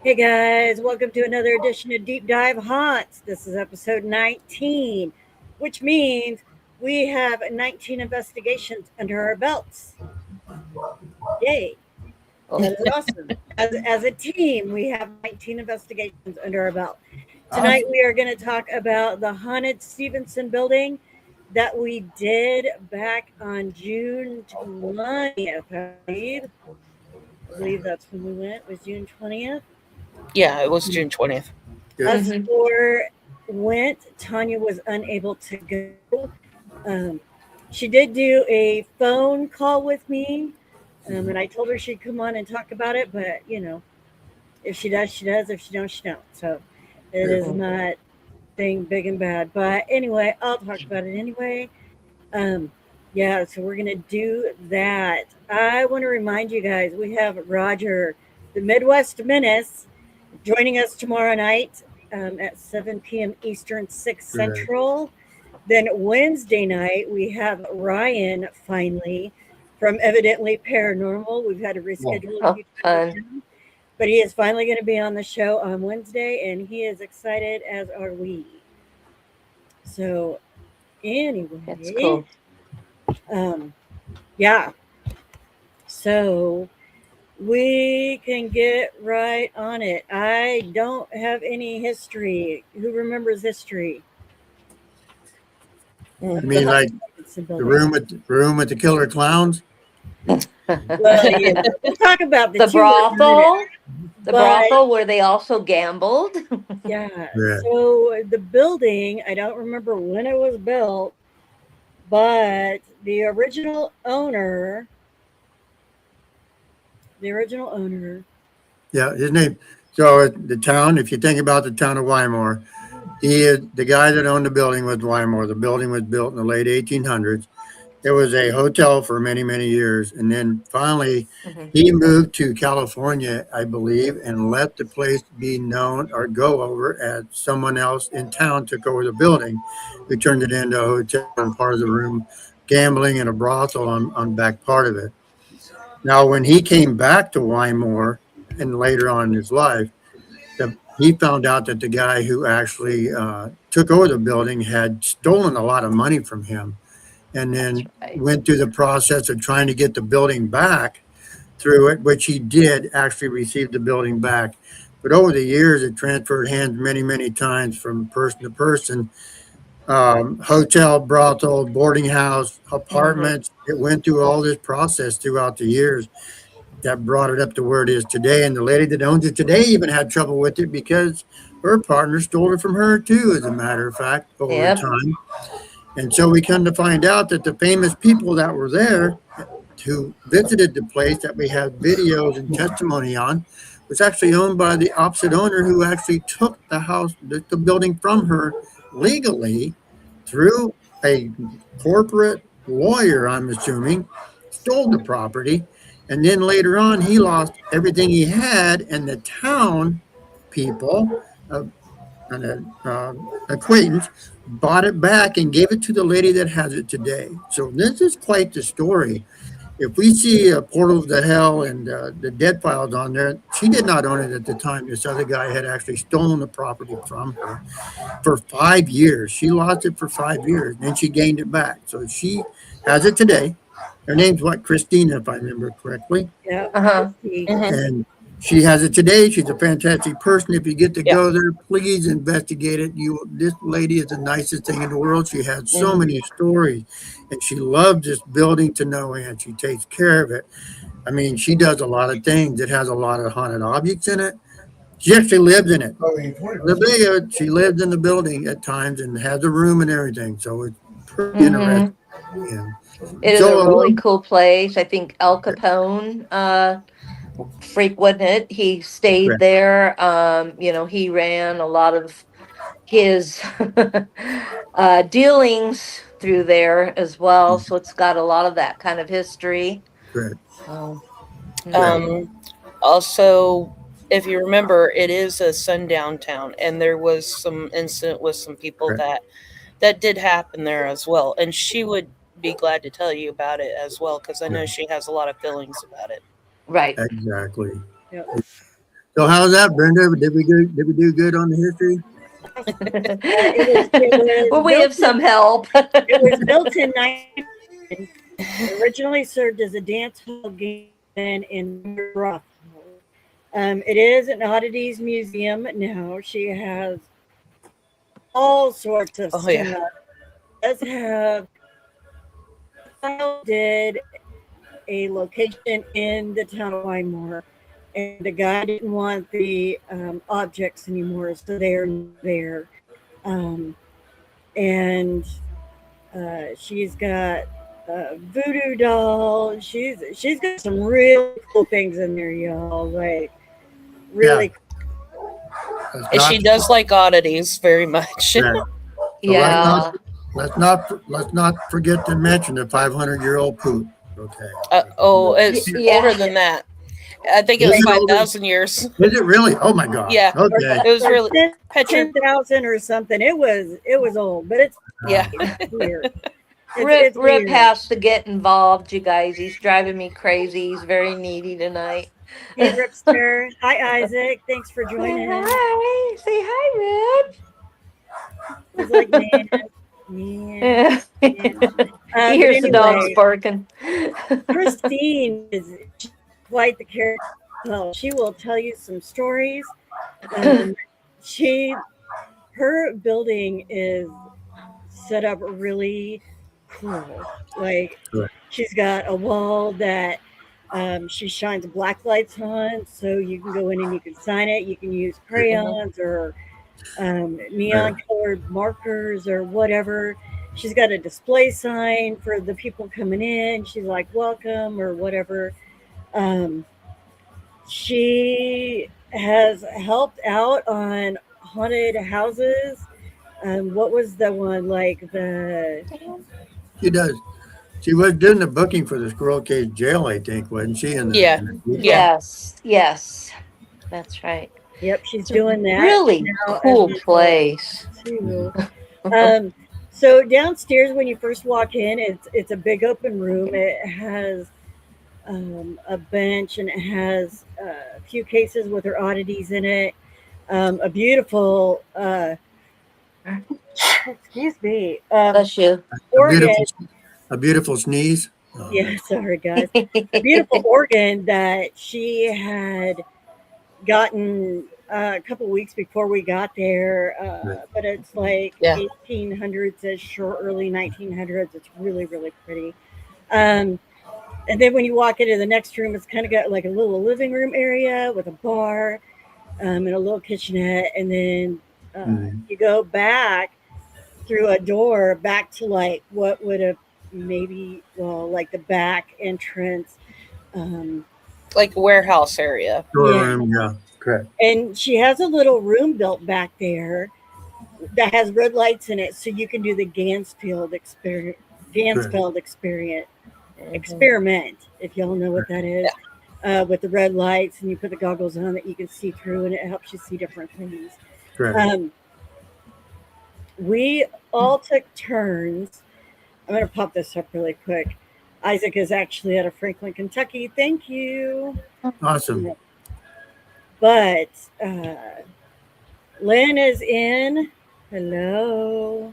Hey guys, welcome to another edition of Deep Dive Haunts. This is episode 19, which means we have 19 investigations under our belts. Yay! Oh, That is awesome. As a team, we have 19 investigations under our belt. Tonight we are going to talk about the Haunted Stephenson Building that we did back on June 20th, I believe. I believe that's when we went, was June 20th. yeah, it was June 20th. Us Yeah. four went. Tanya was unable to go. Um, she did do a phone call with me, and I told her she'd come on and talk about it. But if she does, she does. If she don't, she don't. So it is not thing big and bad. But anyway, I'll talk about it anyway. Um, yeah, so we're gonna do that. I want to remind you guys we have Roger, the Midwest Menace, joining us tomorrow night at 7 p.m. Eastern, 6 Central. Then Wednesday night, we have Ryan finally from Evidently Paranormal. We've had to reschedule a few times with him, but he is finally going to be on the show on Wednesday, and he is excited, as are we. So, anyway, That's cool. um, yeah. So we can get right on it. I don't have any history. Who remembers history? Mm. You mean like the room with the killer clowns? Well, we'll talk about The two brothel, the but- brothel where they also gambled. Yeah. Yeah. So the building, I don't remember when it was built, but the original owner. Yeah, his name. So the town, if you think about the town of Wymore, he is the guy that owned the building was Wymore. The building was built in the late 1800s. It was a hotel for many, many years. And then finally, Mhm. he moved to California, I believe, and let the place be known or go over as someone else in town took over the building, who turned it into a hotel and part of the room, gambling and a brothel on back part of it. Now, when he came back to Wymore and later on in his life, he found out that the guy who actually took over the building had stolen a lot of money from him and then Right. went through the process of trying to get the building back through it, which he did actually receive the building back. But over the years, it transferred hands many, many times from person to person. Hotel, brothel, boarding house, apartments. It went through all this process throughout the years that brought it up to where it is today. And the lady that owns it today even had trouble with it because her partner stole it from her too, as a matter of fact, over Yep. time. And so we come to find out that the famous people that were there who visited the place that we have videos and testimony on was actually owned by the opposite owner who actually took the house, the building from her legally through a corporate lawyer, I'm assuming, stole the property. And then later on, he lost everything he had, and the town people, an acquaintance, bought it back and gave it to the lady that has it today. So this is quite the story. If we see a Portal to Hell and the dead files on there, she did not own it at the time. This other guy had actually stolen the property from her for 5 years. She lost it for 5 years, and then she gained it back. So she has it today. Her name's what, Christina, if I remember correctly. Yeah. Uh-huh. And she has it today. She's a fantastic person. If you get to Yeah. go there, please investigate it. This lady is the nicest thing in the world. She has so many stories, and she loves this building to no end. She takes care of it. I mean, she does a lot of things. It has a lot of haunted objects in it. She actually lives in it. She lives in the building at times and has a room and everything. So it's pretty interesting. Yeah. It is So, a really cool place. I think Al Capone frequented it. He stayed Correct. there. He ran a lot of his dealings through there as well. So it's got a lot of that kind of history. Correct. Um, Also, if you remember, it is a sundown town, and there was some incident with some people Correct. that did happen there as well. And she would be glad to tell you about it as well, because I know she has a lot of feelings about it. right. Exactly. Yeah. So how's that, Brenda? Did we do good on the history? It Well, was we have built some help. It was built in 1900. Originally served as a dance hall in Rock. It is an oddities museum now. She has all sorts of Oh stuff. yeah. Does have did a location in the town of Wymore, and the guy didn't want the objects anymore, so they're there. Um, and she's got a voodoo doll. She's got some really cool things in there, y'all. Like really. Let's And she does like oddities very much. Yeah. So Yeah. let's not forget to mention the 500-year-old poop. Okay. It's Yeah. older than that. I think it Is was it older? 5,000 years. Is it really? Oh my God. Yeah. Okay. It was Or really 10 Petra. 10,000 or something. It was old, but it's Yeah. weird. Rip Weird. has to get involved, you guys. He's driving me crazy. He's very needy tonight. Hey, Ripster. Hi, Isaac. Thanks for Say joining. hi. Say hi, Rip. He's like, man. Yeah. He But hears the dogs anyway, barking. Christine is quite the character. Well, she will tell you some stories. Her building is set up really cool. Like Right. she's got a wall that she shines black lights on, so you can go in and you can sign it. You can use crayons or neon colored markers or whatever. She's got a display sign for the people coming in. She's like, welcome or whatever. She has helped out on haunted houses. What was the one like the? She does. She was doing the booking for the Squirrel Cage Jail, I think, wasn't she? Yeah. Yeah. Yes. That's right. Yep, she's It's a doing that. really now cool as place. well, too. So downstairs, when you first walk in, it's a big open room. It has a bench and it has a few cases with her oddities in it. A beautiful, excuse me, Bless you. organ. A beautiful sneeze. Oh, Yeah, sorry guys. A beautiful organ that she had gotten a couple weeks before we got there, but it's like Yeah. 1800s-ish or early 1900s. It's really, really pretty. And then when you walk into the next room, it's kind of got like a little living room area with a bar and a little kitchenette. And then you go back through a door back to like what would have like the back entrance. Like a warehouse area. Storeroom, yeah, correct. And she has a little room built back there that has red lights in it, so you can do the Gansfield experience. Experiment, if y'all know what that is, with the red lights, and you put the goggles on that you can see through, and it helps you see different things. Correct. We all took turns. I'm going to pop this up really quick. Isaac is actually out of Franklin, Kentucky. Thank you. Awesome. But Lynn is in. Hello.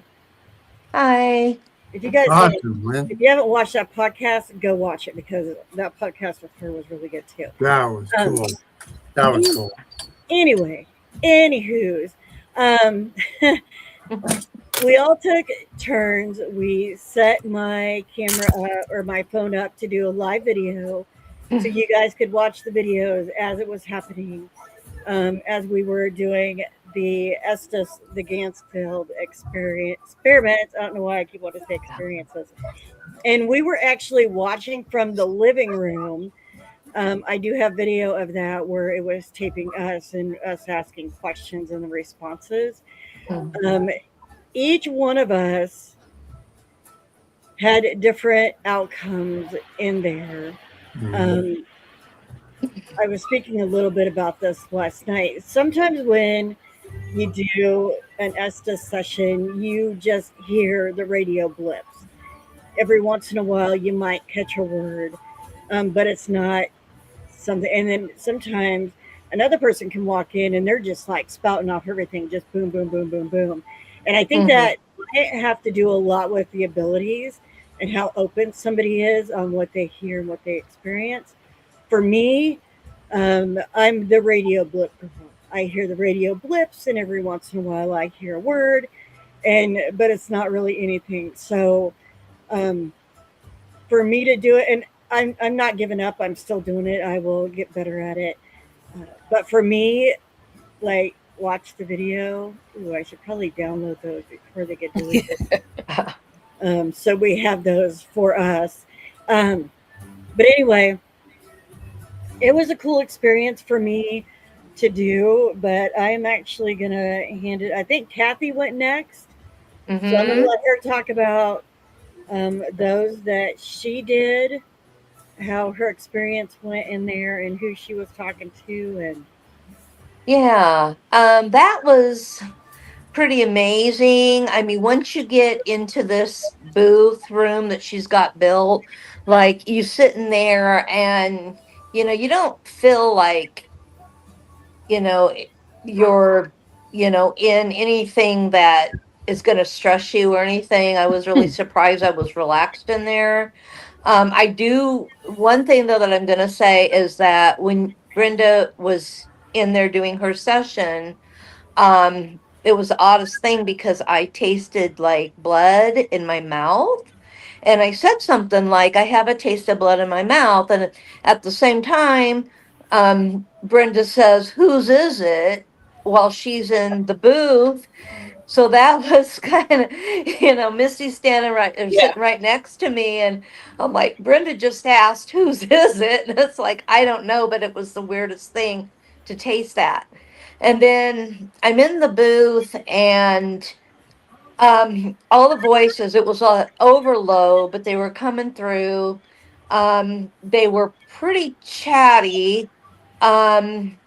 Hi. If you guys Awesome, Lynn. if you haven't watched that podcast, go watch it because that podcast with her was really good too. That was cool. That was cool. Anyway, anywho's, we all took turns. We set my camera or my phone up to do a live video so you guys could watch the videos as it was happening, as we were doing the Estes, the Gansfield experiments. I don't know why I keep wanting to say experiences. And we were actually watching from the living room. I do have video of that where it was taping us and us asking questions and the responses. Each one of us had different outcomes in there. I was speaking a little bit about this last night. Sometimes when you do an Estes session, you just hear the radio blips. Every once in a while, you might catch a word, but it's not something. And then sometimes another person can walk in and they're just like spouting off everything, just boom, boom, boom, boom, boom. And I think Mhm. that might have to do a lot with the abilities and how open somebody is on what they hear and what they experience. For me, I'm the radio blip girl. I hear the radio blips, and every once in a while I hear a word, and but it's not really anything. So um, for me to do it, and I'm not giving up. I'm still doing it. I will get better at it. But for me, like watch the video. Ooh, I should probably download those before they get deleted. So we have those for us. Um, but anyway, it was a cool experience for me to do. But I'm actually gonna hand it. I think Kathy went next, so I'm gonna Mhm. let her talk about those that she did, how her experience went in there, and who she was talking to, and Yeah. That was pretty amazing. I mean, once you get into this booth room that she's got built, like you sitting there and you don't feel like, you know, you're, in anything that is going to stress you or anything. I was really surprised. I was relaxed in there. I do, one thing though that I'm going to say is that when Brenda was in there doing her session, it was the oddest thing because I tasted like blood in my mouth. And I said something like, I have a taste of blood in my mouth. And at the same time, Brenda says, whose is it? While she's in the booth. So that was kind of, Misty standing right or Yeah. sitting right next to me. And I'm like, Brenda just asked, whose is it? And it's like, I don't know, but it was the weirdest thing to taste that. And then I'm in the booth and all the voices, it was over low, but they were coming through. They were pretty chatty. And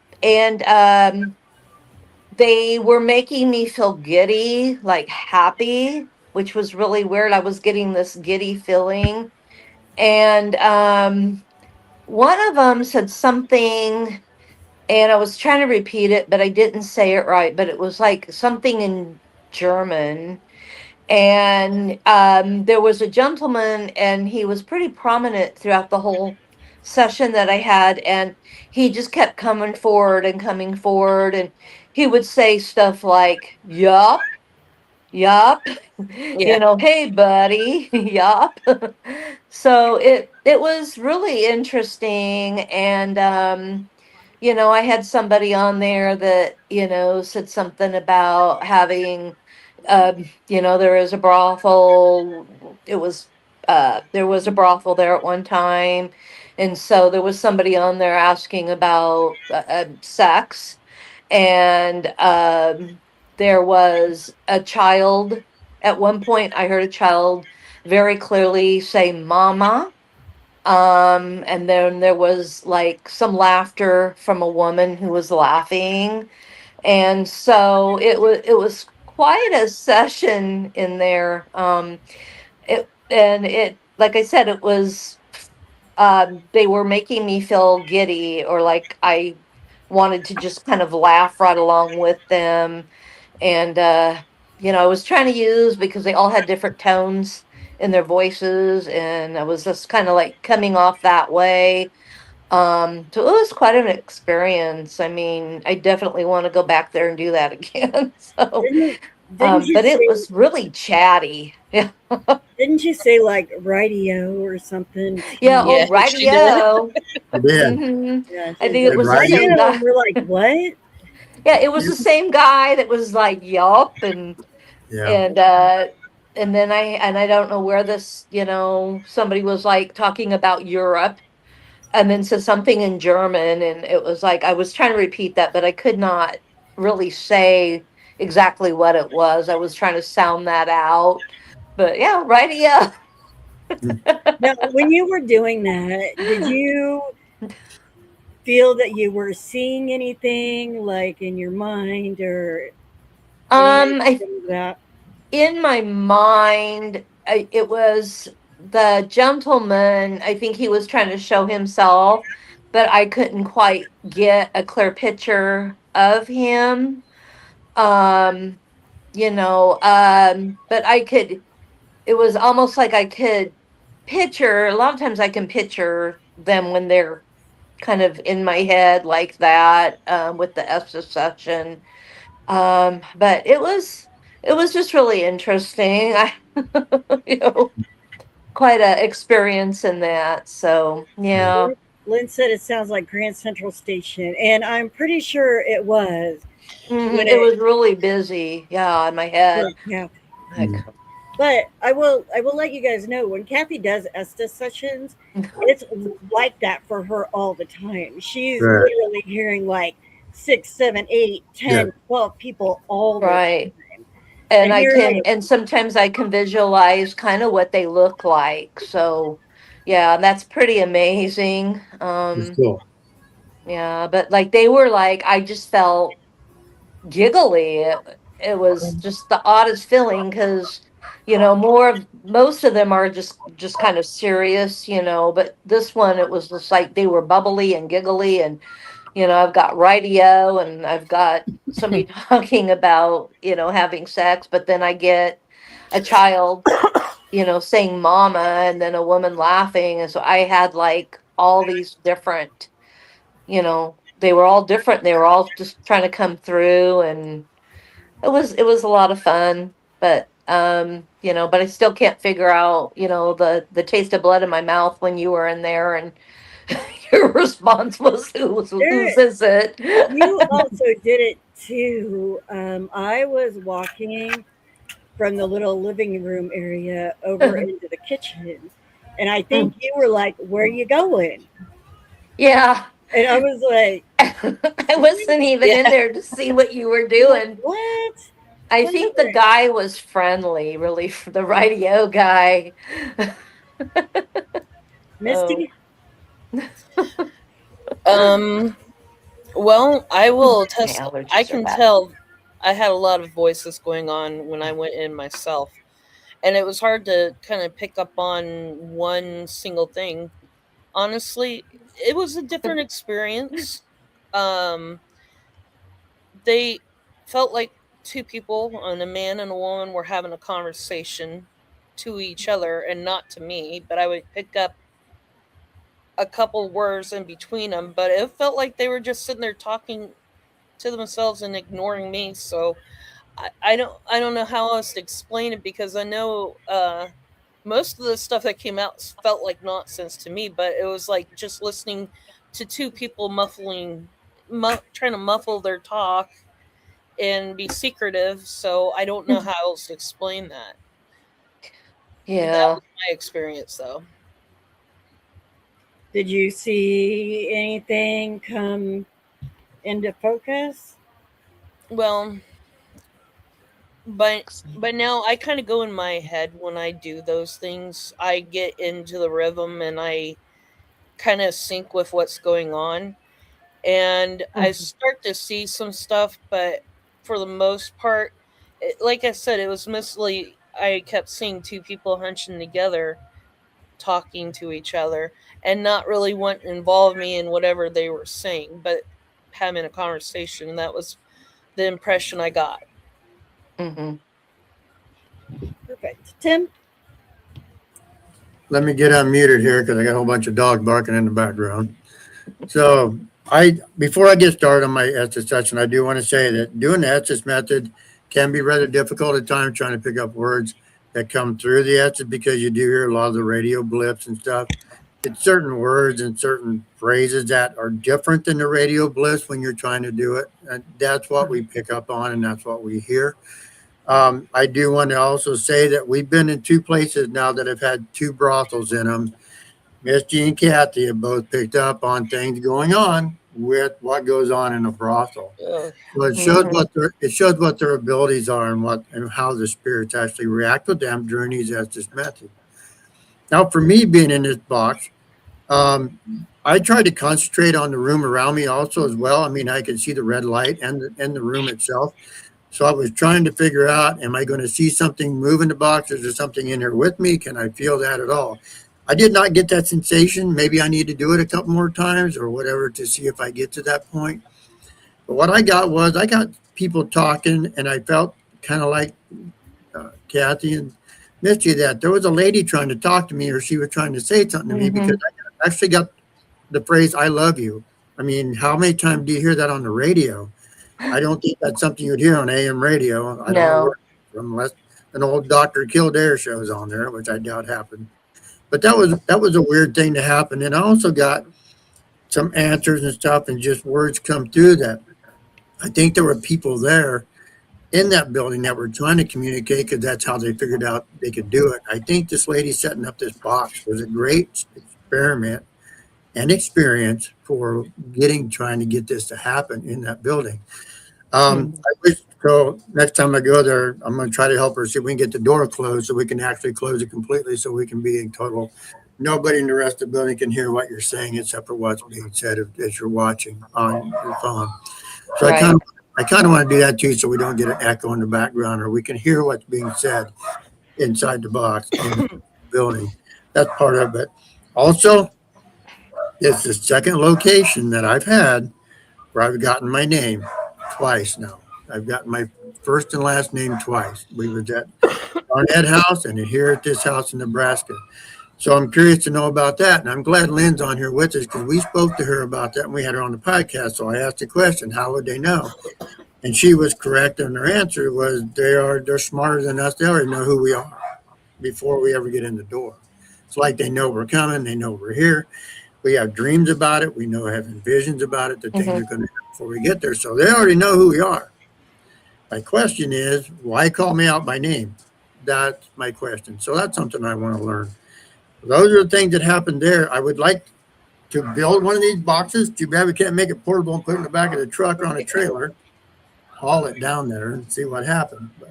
they were making me feel giddy, like happy, which was really weird. I was getting this giddy feeling. And one of them said something, and I was trying to repeat it, but I didn't say it right. But it was like something in German. And there was a gentleman, and he was pretty prominent throughout the whole session that I had. And he just kept coming forward and coming forward. And he would say stuff like, yup, yup, Yeah. hey, buddy, yup. So it was really interesting. And, I had somebody on there that, said something about having, there is a brothel. There was a brothel there at one time. And so there was somebody on there asking about sex. And there was a child. At one point, I heard a child very clearly say, Mama. And then there was like some laughter from a woman who was laughing. And so it was quite a session in there. It, like I said, it was, they were making me feel giddy, or like I wanted to just kind of laugh right along with them. And I was trying to use, because they all had different tones in their voices, and I was just kind of like coming off that way. So it was quite an experience. I mean, I definitely want to go back there and do that again. So didn't didn't you but it say was really chatty. Yeah. didn't you say like radio or something Yeah, too? oh, Yeah, she did. radio. I did. Hmm. Yeah, I she think it said Good was the radio. same radio, guy. and we're like, what? Yeah, it was the same guy that was like, yup. Yeah. And then I don't know where this, somebody was like talking about Europe, and then said something in German, and it was like I was trying to repeat that, but I could not really say exactly what it was. I was trying to sound that out. But yeah, radio. Now, when you were doing that, did you feel that you were seeing anything like in your mind or anything I like that? In my mind, it was the gentleman. I think he was trying to show himself, but I couldn't quite get a clear picture of him. Um, but I could, it was almost like I could picture, a lot of times I can picture them when they're kind of in my head like that, with the Estes session. But it was just really interesting. I, you know, quite a experience in that. So yeah. Lynn said it sounds like Grand Central Station, and I'm pretty sure it was when It it. was really busy. Yeah, in my head. Yeah, Like, but I will let you guys know when Kathy does Estes sessions, it's like that for her all the time. She's Right. literally hearing like 6, 7, 8, Yeah. 10, 12 people all the right. time. And And I you're can, like, and sometimes I can visualize kind of what they look like. So yeah, that's pretty amazing. It's cool. Yeah, but like they were like, I just felt giggly. It was just the oddest feeling because, most of them are just kind of serious, but this one, it was just like they were bubbly and giggly. And I've got radio and I've got somebody talking about, having sex, but then I get a child, saying mama, and then a woman laughing. And so I had like all these different, they were all different. They were all just trying to come through, and it was a lot of fun. But but I still can't figure out, the taste of blood in my mouth when you were in there, and your response was, there, whose is it? you also did it too. I was walking from the little living room area over into the kitchen, and I think you were like, "Where are you going?" Yeah. And I was like, I wasn't even in Yeah. there to see what you were I'm like, doing. "What? I think the Whatever." guy was friendly, really, the radio guy. Oh, Misty, Um, well, I will my test. I allergies are can bad. tell I had a lot of voices going on when I went in myself, and it was hard to kind of pick up on one single thing. Honestly, it was a different experience. Um, they felt like two people, and a man and a woman, were having a conversation to each other and not to me, but I would pick up a couple words in between them, but it felt like they were just sitting there talking to themselves and ignoring me. So I don't know how else to explain it, because I know most of the stuff that came out felt like nonsense to me, but it was like just listening to two people trying to muffle their talk and be secretive. So I don't know how else to explain that. That Yeah. was my experience, though. did you see anything come into focus? Well, but now I kind of go in my head when I do those things. I get into the rhythm and I kind of sync with what's going on, and I Mhm. start to see some stuff, but for the most part, like I said, it was mostly I kept seeing two people hunching together, talking to each other, and not really wanting to involve me in whatever they were saying, but having a conversation. And that was the impression I got. Mhm. Perfect. Tim, Let me get unmuted here because I got a whole bunch of dogs barking in the background. So before I get started on my Estes session, I do want to say that doing the Estes method can be rather difficult at times, trying to pick up words that come through the Estes, because you do hear a lot of the radio blips and stuff. It's certain words and certain phrases that are different than the radio blips when you're trying to do it. And that's what we pick up on, and that's what we hear. I do want to also say that we've been in two places now that have had two brothels in them. Misty and Kathy have both picked up on things going on with what goes on in a brothel. Ugh. So Mhm. it shows what their abilities are, and how the spirits actually react with them during these Estes methods. Now, for me being in this box, um, I tried to concentrate on the room around me also as well. I mean, I could see the red light and the room itself. So I was trying to figure out, am I going to see something move in the box? Is there something in here with me? Can I feel that at all? I did not get that sensation. Maybe I need to do it a couple more times or whatever to see if I get to that point. But what I got was I got people talking, and I felt kind of like Kathy and Misty that there was a lady trying to talk to me, or she was trying to say something to me because I actually got the phrase "I love you." I mean, how many times do you hear that on the radio? I don't think that's something you'd hear on AM radio. I don't know No. where, unless an old Dr. Kildare shows on there, which I doubt happened. But that was a weird thing to happen. And I also got some answers and stuff, and just words come through that I think there were people there in that building that were trying to communicate because that's how they figured out they could do it. I think this lady setting up this box was a great experiment and experience for trying to get this to happen in that building. I wish so. Next time I go there, I'm going to try to help her see if we can get the door closed so we can actually close it completely, so we can be in total. Nobody in the rest of the building can hear what you're saying except for what's being said as you're watching on your phone. So Right. I kind of want to do that too, so we don't get an echo in the background, or we can hear what's being said inside the box in the building. That's part of it. Also, it's the second location that I've had where I've gotten my name twice now. I've gotten my first and last name twice. We was at Barnett House and here at this house in Nebraska. So I'm curious to know about that. And I'm glad Lynn's on here with us because we spoke to her about that and we had her on the podcast. So I asked the question, how would they know? And she was correct. And her answer was they're smarter than us. They already know who we are before we ever get in the door. It's like they know we're coming. They know we're here. We have dreams about it. We know having visions about it, the things are going to happen before we get there. So they already know who we are. My question is, why call me out by name? That's my question. So that's something I want to learn. Those are the things that happened there. I would like to build one of these boxes. Too bad we can't make it portable and put it in the back of the truck or on a trailer, haul it down there and see what happens. But,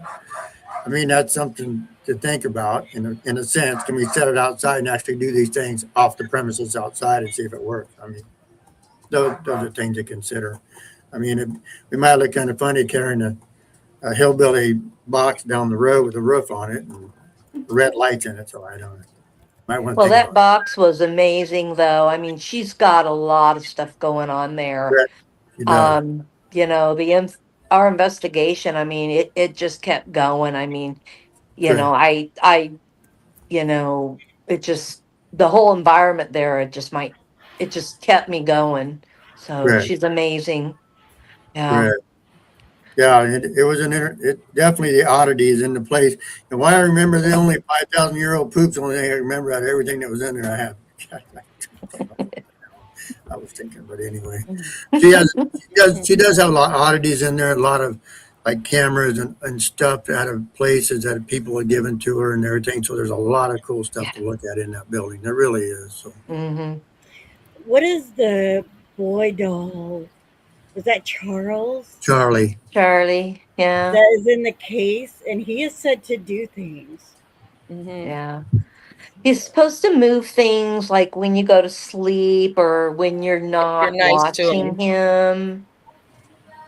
I mean, that's something to think about in a sense. Can we set it outside and actually do these things off the premises outside and see if it works? I mean, those are things to consider. I mean, we might look kind of funny carrying a hillbilly box down the road with a roof on it and red lights in it. So I don't know. Might want to Well, think that about box was amazing, though. I mean, she's got a lot of stuff going on there. it. You know, You know, our investigation. I mean, it just kept going. I mean, you know, you know, it just the whole environment there. It just kept me going. So right, she's amazing. Yeah. right. Yeah, it was it definitely the oddities in the place. And why I remember the only 5,000-year-old poops, the only thing I remember out of everything that was in there, I have. I was thinking, but anyway, she does have a lot of oddities in there, a lot of like cameras and stuff out of places that people have given to her and everything. So there's a lot of cool stuff to look at in that building. There really is. So What is the boy doll? Was that Charles? Charlie. Charlie. Yeah. That is in the case, and he is said to do things. Yeah. He's supposed to move things like when you go to sleep or when you're not nice to watching him.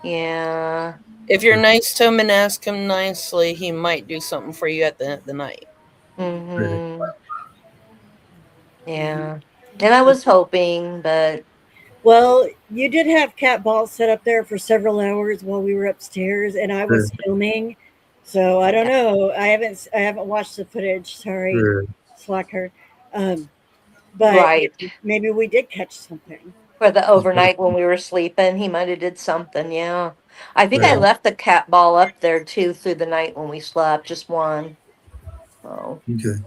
Yeah. If you're nice to him and ask him nicely, he might do something for you at the end of the night. Yeah. And I was hoping, but Well, you did have cat balls set up there for several hours while we were upstairs, and I was filming. So I don't know. I haven't watched the footage. Sorry, slacker. But right. maybe we did catch something. For the overnight when we were sleeping, he might have did something. Yeah. I think I left the cat ball up there too through the night when we slept, just one. Oh. Okay.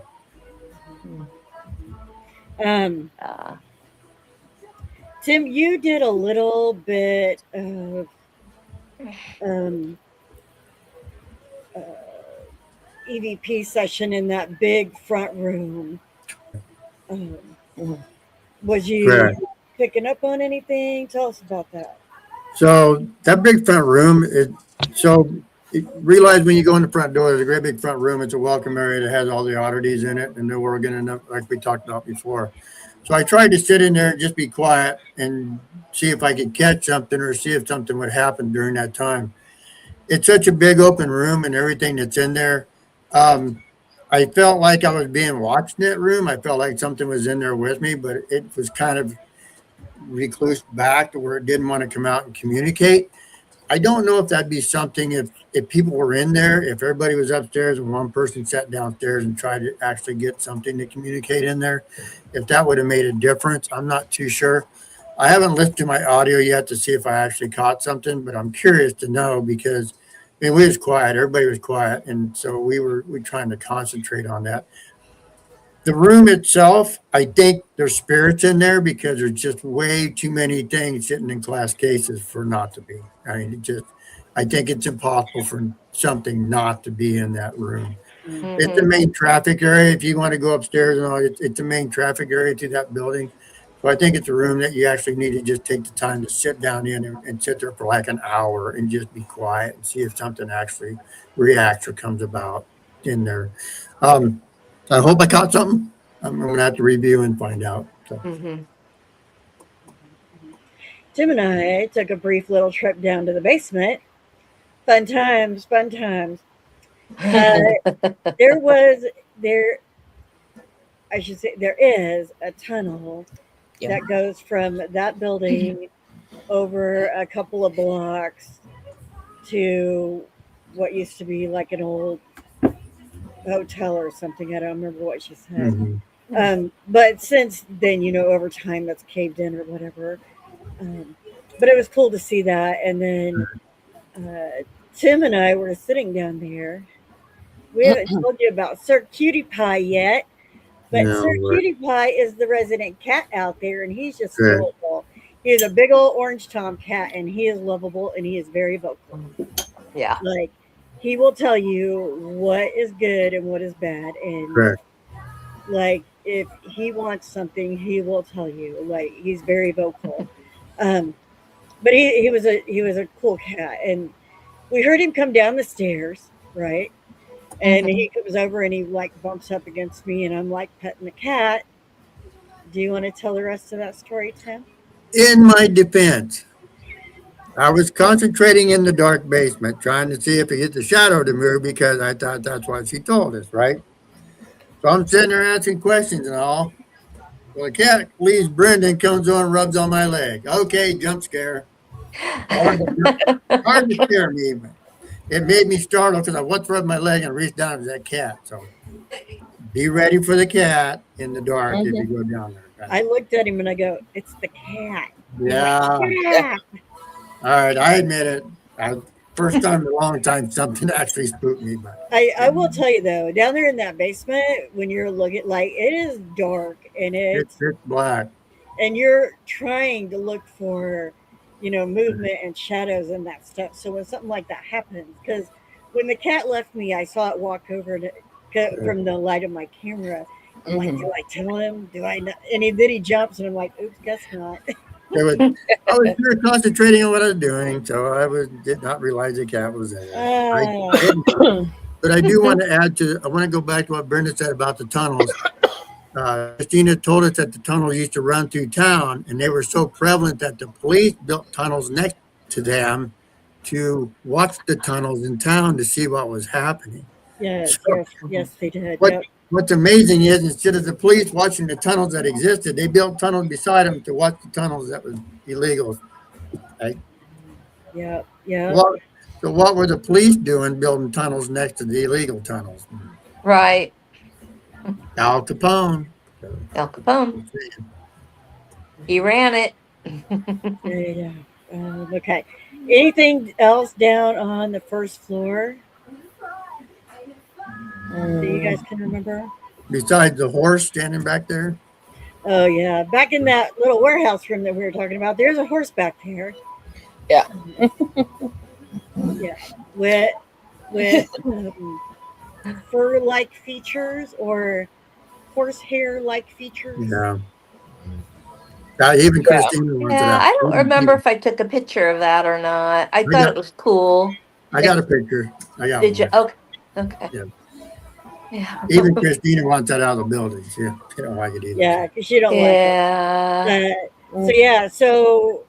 Tim, you did a little bit of EVP session in that big front room. Was you picking up on anything? Tell us about that. So that big front room realize when you go in the front door, there's a great big front room. It's a welcome area that has all the oddities in it and no organ and like we talked about before. So I tried to sit in there and just be quiet and see if I could catch something or see if something would happen during that time. It's such a big open room and everything that's in there. I felt like I was being watched in that room. I felt like something was in there with me, but it was kind of recluse back to where it didn't want to come out and communicate. I don't know if that'd be something if people were in there, if everybody was upstairs and one person sat downstairs and tried to actually get something to communicate in there, if that would have made a difference. I'm not too sure. I haven't listened to my audio yet to see if I actually caught something, but I'm curious to know because I mean we was quiet, everybody was quiet, and so we trying to concentrate on that. The room itself, I think there's spirits in there because there's just way too many things sitting in glass cases for not to be. I mean, I think it's impossible for something not to be in that room. It's the Mm-hmm. main traffic area. If you want to go upstairs and all, it's the main traffic area to that building. So I think it's a room that you actually need to just take the time to sit down in and sit there for like an hour and just be quiet and see if something actually reacts or comes about in there. Um, I hope I caught something. I'm going to have to review and find out. So. Mm-hmm. Tim and I took a brief little trip down to the basement. Fun times, fun times. Uh, there was there I should say there is a tunnel Yeah. that goes from that building over a couple of blocks to what used to be like an old hotel or something. I don't remember what she said. Mhm. But since then, over time that's caved in or whatever. But it was cool to see that. And then Tim and I were sitting down there. We haven't told you about Sir Cutie Pie yet, but No, Sir Cutie Pie is the resident cat out there, and he's just good. adorable. He's a big old orange tom cat, and he is lovable, and he is very vocal. Yeah. Like, he will tell you what is good and what is bad, and Correct. like if he wants something, he will tell you. Like, he's very vocal. Um, but he was a cool cat, and we heard him come down the stairs, right? And Mm-hmm. he comes over and he like bumps up against me, and I'm like petting the cat. Do you want to tell the rest of that story, Tim? In my defense, I was concentrating in the dark basement, trying to see if it hit the shadow to move because I thought that's what she told us, right? So I'm sitting there answering questions and all. Well, the cat leaves Brendan, comes on, and rubs on my leg. Okay, jump scare. Hard to scare me, but it made me startle because I once rubbed my leg and reached down to that cat. So be ready for the cat in the dark if you go down there. I looked at him and I go, "It's the cat." He's like, Yeah. "Yeah." All right, I admit it. First time in a long time something actually spooked me, but I will tell you though, down there in that basement, when you're looking, like it is dark and it's black. and you're trying to look for, movement and shadows and that stuff. So when something like that happens, because when the cat left me, I saw it walk over from the light of my camera. I'm like, do I tell him? Do I not? And then he jumps, and I'm like, oops, guess not. I was sure concentrating on what I was doing, so did not realize the cat was there. But I do want to I want to go back to what Brenda said about the tunnels. Christina told us that the tunnels used to run through town, and they were so prevalent that the police built tunnels next to them to watch the tunnels in town to see what was happening. Yes, So, yes, they did. What, What's amazing is instead of the police watching the tunnels that existed, they built tunnels beside them to watch the tunnels that was illegal. Right? Yeah. So what were the police doing building tunnels next to the illegal tunnels? Right. Al Capone. Al Capone. He ran it. Yeah. Okay. Anything else down on the first floor that you guys can remember? Besides the horse standing back there? Oh yeah, back in that little warehouse room that we were talking about, there's a horse back there. Yeah. Yeah, with fur-like features or horsehair-like features. Yeah. Even Christina went to Yeah, that. I don't remember if I took a picture of that or not. I thought it was cool. I got a picture. I got Did you? one. Okay. Yeah. Yeah. Even Christina wants that out of the building. She don't like it either. Yeah, because you don't Yeah. like it. So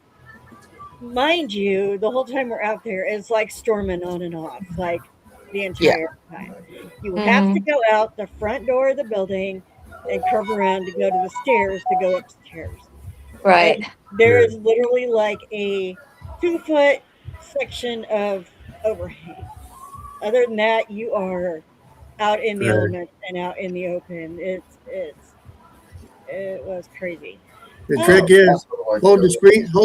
mind you, the whole time we're out there, it's like storming on and off. Like the entire time. You would have to go out the front door of the building and curve around to go to the stairs to go upstairs. Right. And there Yeah. is literally like a 2 foot section of overhang. Other than that, you are out in the Right. elements and out in the open. It was crazy. The Oh, trick is hold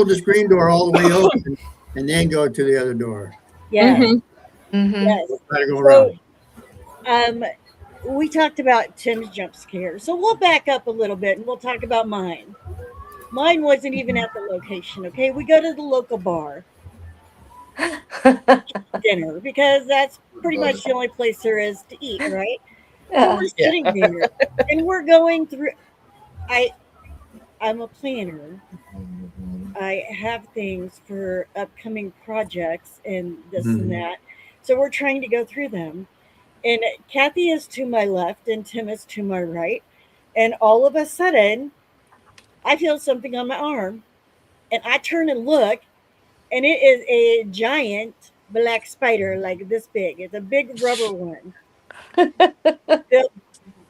the screen door all the way open, and then go to the other door. yes, Mm-hmm. yes. Don't try to go So, around. um, we talked about Tim's jump scare. So we'll back up a little bit and we'll talk about mine. Mine wasn't even at the location. Okay, we go to the local bar dinner because that's pretty much the only place there is to eat, right? So Yeah. we're sitting there and we're going through. I I'm a planner. I have things for upcoming projects and this and Mhm. that. So we're trying to go through them. And Kathy is to my left and Tim is to my right. And all of a sudden, I feel something on my arm. And I turn and look, and it is a giant black spider, like this big. It's a big rubber one. The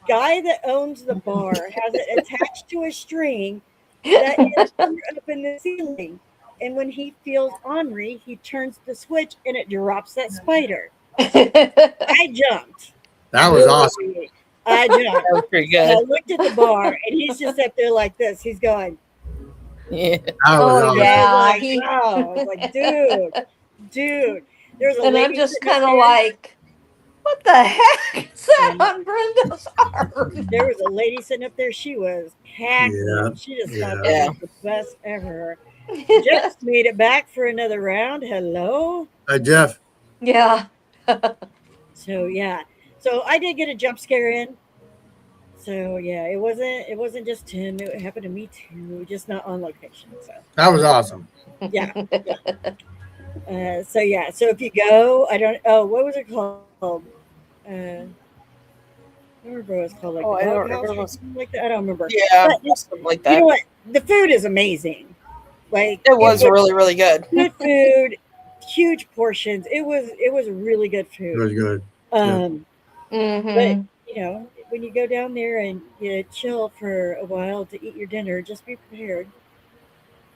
guy that owns the bar has it attached to a string that is up in the ceiling. And when he feels ornery, he turns the switch and it drops that spider. I jumped. That was awesome. Literally, I jumped. That was pretty And I good. looked at the bar and he's just up there like this. He's going, Yeah. That was Oh and awesome. I was yeah. like, wow. I was like, dude. There was a And I'm lady just sitting up kind of there. like, what the heck is that Yeah. on Brenda's arm? There was a lady sitting up there. She was Yeah. cackling. She just thought Yeah. that Yeah. was the best ever. Just made it back for another round. Hello. Jeff. Yeah. So yeah. So I did get a jump scare in. So yeah, it wasn't just Tim. It happened to me too, just not on location. So That was awesome. yeah. So yeah. So if you go, I don't. Oh, what was it called? I don't remember what it's called, like Oh, the I don't doghouse remember. or something like that. I don't remember. Yeah, But something like you that. know what? The food is amazing. Like It was really, really good. good food, huge portions. It was really good It food. was good. Um, but Mm-hmm. when you go down there and you chill for a while to eat your dinner, just be prepared.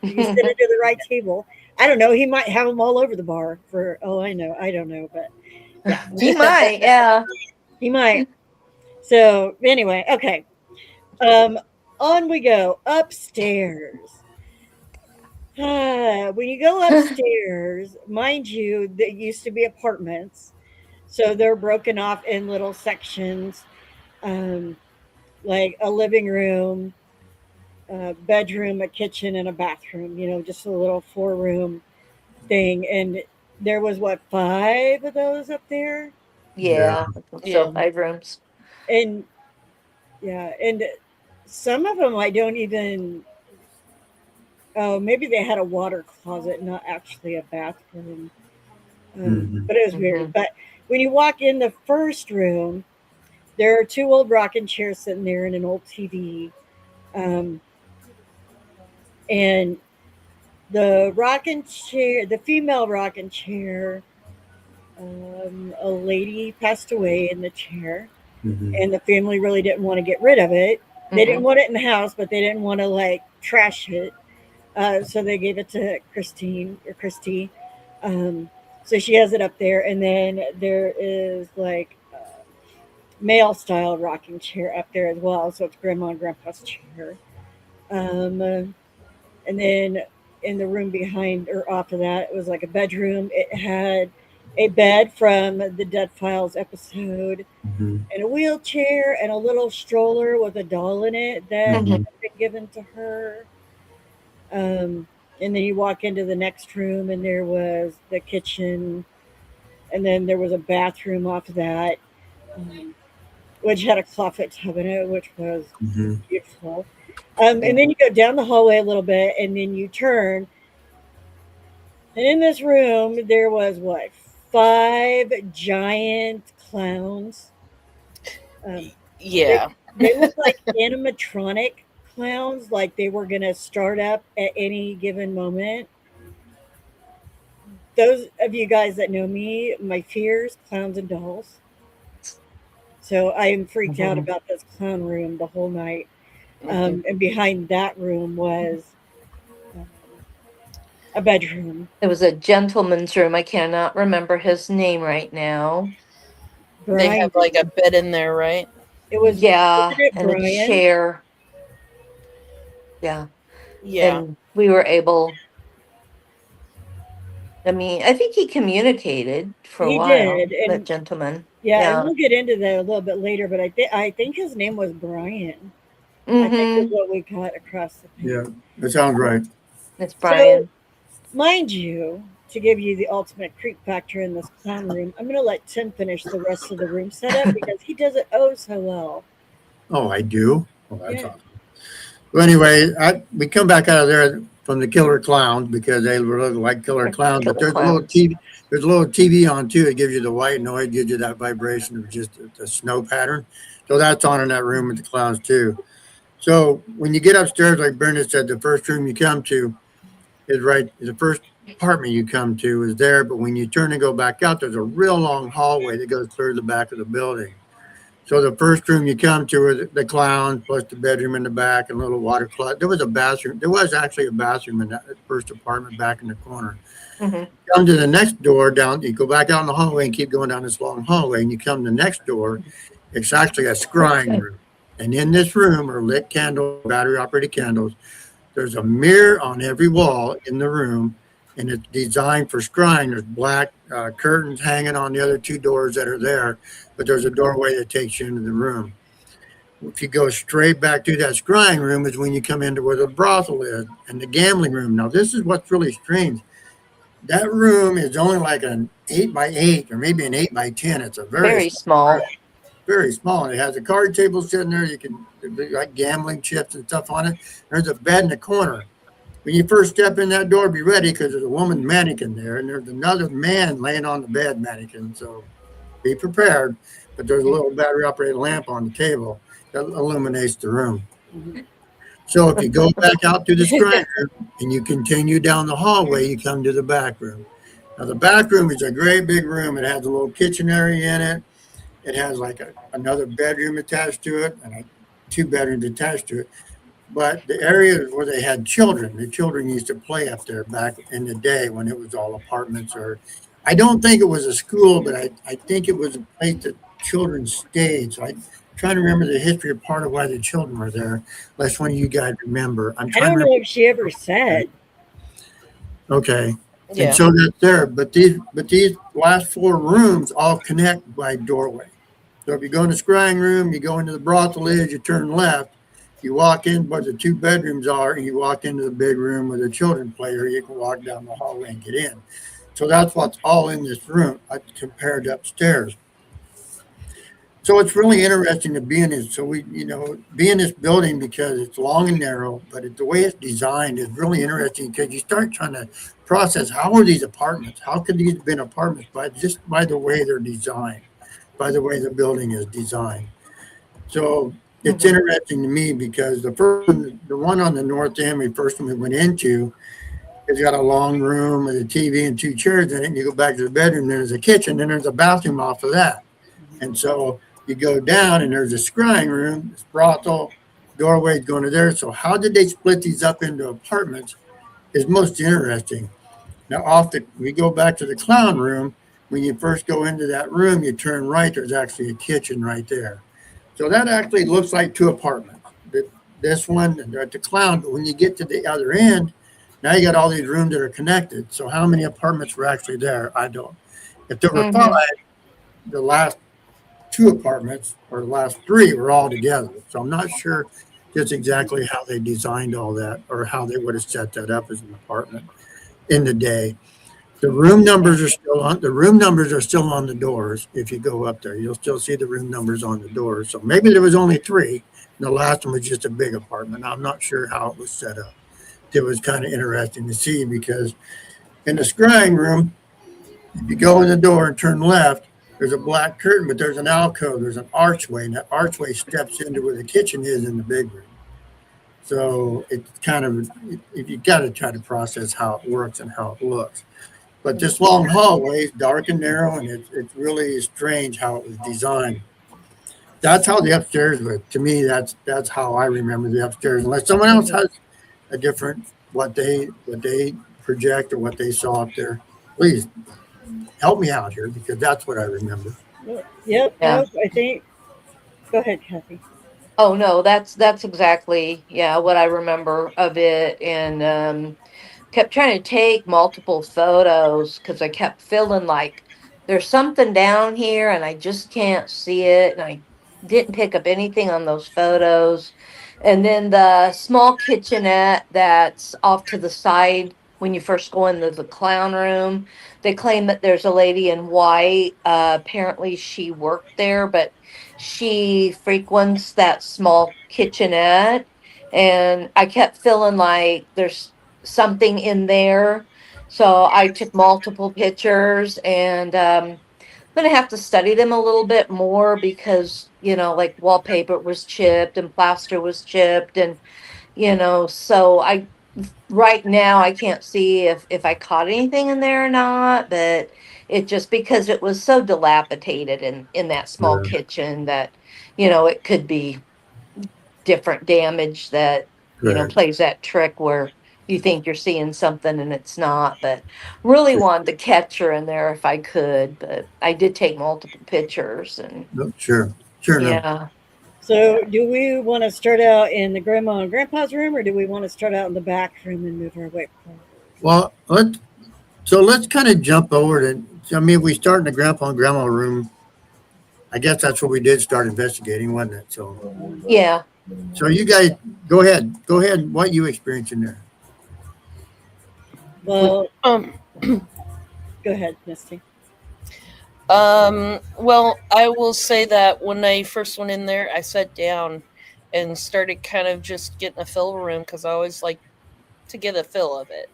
You sit under the right table. I don't know. He might have them all over the bar. For oh, I know. I don't know, but yeah, He might, yeah. he might. So anyway, okay. Um, on we go upstairs. When you go upstairs, mind you, there used to be apartments, so they're broken off in little sections, um, like a living room, a bedroom, a kitchen, and a bathroom. Just a little 4 room thing. And there was what, five of those up there, Yeah. Yeah. So Yeah. 5 rooms. and yeah, and some of them I don't even. Oh, maybe they had a water closet, not actually a bathroom. Mhm. But it was Mm-hmm. weird. But when you walk in the first room, there are two old rocking chairs sitting there and an old TV. Um, and the rocking chair, the female rocking chair, a lady passed away in the chair, Mhm. and the family really didn't want to get rid of it. They didn't Mm-mm. want it in the house, but they didn't want to like trash it. So they gave it to Christine or Christy. Um, so she has it up there, and then there is like male style rocking chair up there as well. So it's grandma and grandpa's chair. And then in the room behind or off of that, it was like a bedroom. It had a bed from the Dead Files episode, Mhm. and a wheelchair, and a little stroller with a doll in it that Mm-hmm. Mhm. had been given to her. Um, and then you walk into the next room, and there was the kitchen, and then there was a bathroom off of that, um, which had a clawfoot tub in it, which was Mhm. beautiful. And then you go down the hallway a little bit, and then you turn, and in this room there was what, five giant clowns. They Yeah. they look like animatronic clowns, like they were gonna start up at any given moment. those of you guys that know me, my fears, clowns and dolls. So I am freaked out Mhm. about this clown room the whole night. Hmm. And behind that room was um, a bedroom. It was a gentleman's room. I cannot remember his name right now. They have Brian. like a bed in there, right? Wasn't Yeah, it and a Brian? chair. Yeah. Yeah. And we were able, I mean, I think he communicated for a He while, did, that and gentleman. yeah, and Yeah. we'll get into that a little bit later. But I think his name was Brian. I think is Mm-hmm. what we got across the Yeah, paper. that sounds right. It's So, Brian. mind you, to give you the ultimate creep factor in this clown room, I'm going to let Tim finish the rest of the room setup because he does it oh so well. Oh, I do. Well, that's Yeah. awesome. Well, anyway, we come back out of there from the killer clowns because they were looking like killer clowns. But Killer there's a little clowns. TV. There's a little TV on too. It gives you the white noise, gives you that vibration of just the snow pattern. So that's on in that room with the clowns too. So when you get upstairs, like Brenda said, the first room you come to is right. The first apartment you come to is there. But when you turn and go back out, there's a real long hallway that goes clear to the back of the building. So the first room you come to are the clowns, plus the bedroom in the back and a little water closet. There was a bathroom. There was actually a bathroom in that first apartment back in the corner. Mm-hmm. Come to the next door down. You go back out in the hallway and keep going down this long hallway, and you come to the next door. It's actually a scrying room, and in this room are lit candles, battery operated candles. There's a mirror on every wall in the room, and it's designed for scrying. There's black curtains hanging on the other two doors that are there, but there's a doorway that takes you into the room. If you go straight back to that scrying room, is when you come into where the brothel is and the gambling room. Now, this is what's really strange. That room is only like an 8 by 8 or maybe an 8 by 10. It's a very Very small, small. very small. And it has a card table sitting there. You can like gambling chips and stuff on it. There's a bed in the corner. When you first step in that door, be ready because there's a woman mannequin there, and there's another man laying on the bed mannequin. So be prepared. But there's a little battery operated lamp on the table that illuminates the room. Mhm. So if you go back out to the screen room and you continue down the hallway, you come to the back room. Now the back room is a great big room. It has a little kitchen area in it. It has like another bedroom attached to it and two bedrooms attached to it. But the areas where they had children, the children used to play up there back in the day when it was all apartments. Or I don't think it was a school, but I think it was a place that children stayed. So I'm trying to remember the history of part of why the children were there. Unless one of you guys remember. I'm I trying to don't know remember. if she ever said. Okay. And Yeah. so that's there. But these last four rooms all connect by doorway. So if you go in the scrying room, you go into the brothel is, you turn left, you walk in where the two bedrooms are, and you walk into the big room where the children play, or you can walk down the hallway and get in. So that's what's all in this room compared to upstairs. So it's really interesting to be in this. So be in this building because it's long and narrow, but the way it's designed is really interesting because you start trying to process how are these apartments? How could these have been apartments by the way they're designed, by the way the building is designed. So it's Mm-hmm. interesting to me because the one on the north end, the first one we went into, it's got a long room with a TV and two chairs in it. And you go back to the bedroom, there's a kitchen, and there's a bathroom off of that. And so you go down, and there's a scrying room, this brothel, doorway going to there. So how did they split these up into apartments? Is most interesting. Now, we go back to the clown room. When you first go into that room, you turn right. There's actually a kitchen right there. So that actually looks like two apartments. This one and at the clown, but when you get to the other end, now you got all these rooms that are connected. So how many apartments were actually there? I don't. If there were five, Mm-hmm. the last two apartments or the last three were all together. So I'm not sure just exactly how they designed all that or how they would have set that up as an apartment in the day. The room numbers are still on the doors. If you go up there, you'll still see the room numbers on the doors. So maybe there was only three. And the last one was just a big apartment. I'm not sure how it was set up. It was kind of interesting to see because in the scrying room, if you go in the door and turn left, there's a black curtain, but there's an alcove, there's an archway, and that archway steps into where the kitchen is in the big room. So it's kind of, if you got to try to process how it works and how it looks. But this long hallway is dark and narrow, and it's really strange how it was designed. That's how the upstairs was. To me, that's how I remember the upstairs. Unless someone else Mhm. has a different what they project or what they saw up there, please help me out here because that's what I remember. Yep, Yeah. nope. I think. Go ahead, Kathy. Oh no, that's exactly, yeah, what I remember of it. And kept trying to take multiple photos because I kept feeling like there's something down here and I just can't see it. And I didn't pick up anything on those photos. And then the small kitchenette that's off to the side when you first go into the clown room, they claim that there's a lady in white. Apparently, she worked there, but she frequents that small kitchenette. And I kept feeling like there's something in there. So I took multiple pictures, and I'm going to have to study them a little bit more because, like wallpaper was chipped and plaster was chipped. And, so right now I can't see if I caught anything in there or not, but it just because it was so dilapidated in that small Uh, kitchen that, it could be different damage that correct. plays that trick where you think you're seeing something and it's not. But really wanted to catch her in there if I could, but I did take multiple pictures. And No, sure. Sure enough. yeah. So, do we want to start out in the grandma and grandpa's room, or do we want to start out in the back room and move our way forward? Well, let's kind of jump over to. I mean, if we start in the grandpa and grandma room, I guess that's what we did start investigating, wasn't it? Yeah. So you guys go ahead. Go ahead. What you experiencing there? we, Well, Um, go ahead, Misty. well, I will say that when I first went in there, I sat down and started kind of just getting a feel of a room because I always like to get a feel of it.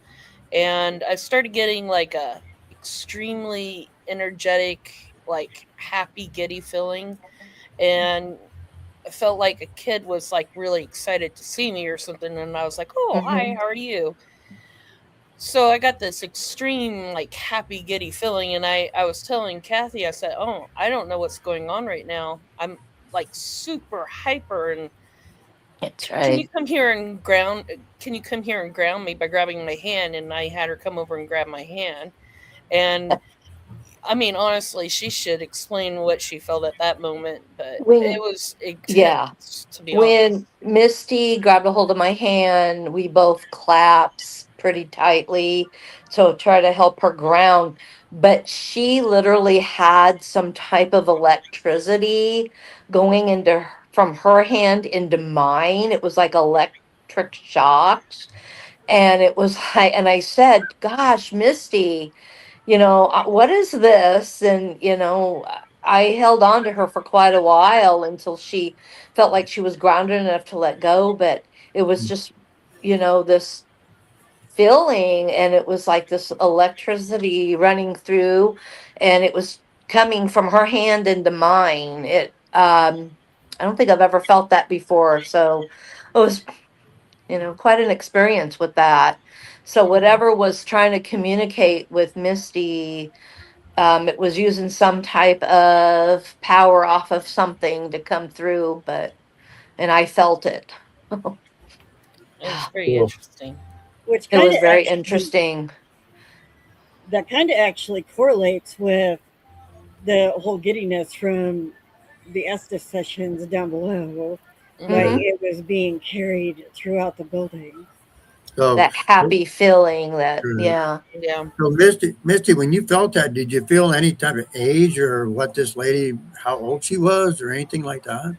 And I started getting like a extremely energetic, like happy, giddy feeling. And I felt like a kid was like really excited to see me or something. And I was like, oh, hi, hmm how are you? So I got this extreme like happy giddy feeling, and I was telling Kathy, I said, oh, I don't know what's going on right now. I'm like super hyper, and That's can you right. come here and ground can you come here and ground me by grabbing my hand? And I had her come over and grab my hand. And I mean, honestly, she should explain what she felt at that moment, but it when was yeah intense, to be when honest. Misty grabbed a hold of my hand, we both clasped pretty tightly to try to help her ground. But she literally had some type of electricity going from her hand into mine. It was like electric shocks. And it was like, and I said, gosh, Misty, what is this? And, I held on to her for quite a while until she felt like she was grounded enough to let go. But it was just, this feeling, and it was like this electricity running through, and it was coming from her hand into mine. I don't think I've ever felt that before. So it was, quite an experience with that. So whatever was trying to communicate with Misty, it was using some type of power off of something to come through, and I felt it. It was very Cool. interesting. Which It kind of was very actually interesting. that kind of actually correlates with the whole giddiness from the Estes sessions down below. Why Hmm. hmm it was being carried throughout the building. So, That happy feeling that, uh, yeah. Yeah. so Misty, when you felt that, did you feel any type of age or what this lady, how old she was, or anything like that?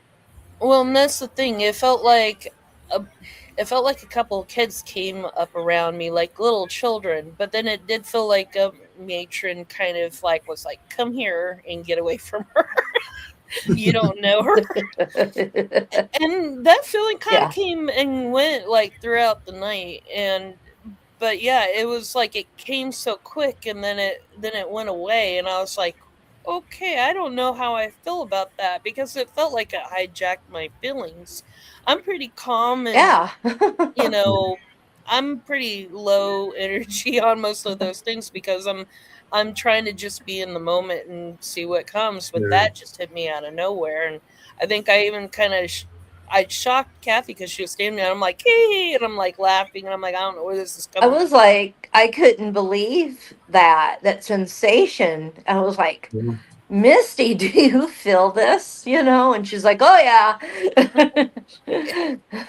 Well, and that's the thing. A, it felt like a couple of kids came up around me like little children, but then it did feel like a matron kind of like was like, "Come here and get away from her. You don't know her." And that feeling kind of Yeah. came and went like throughout the night. And but yeah, it was like it came so quick, and then it went away, and I was like, okay, I don't know how I feel about that because it felt like it hijacked my feelings. I'm pretty calm, and Yeah. you know, I'm pretty low energy on most of those things because I'm trying to just be in the moment and see what comes. But Sure. that just hit me out of nowhere, and I think I even kind of I shocked Kathy because she was standing there. And I'm like, hey, and I'm like laughing, and I'm like, I don't know where this is I coming was from. like, I couldn't believe that sensation. I was like, Yeah. Misty, do you feel this? You know? And she's like, oh, yeah.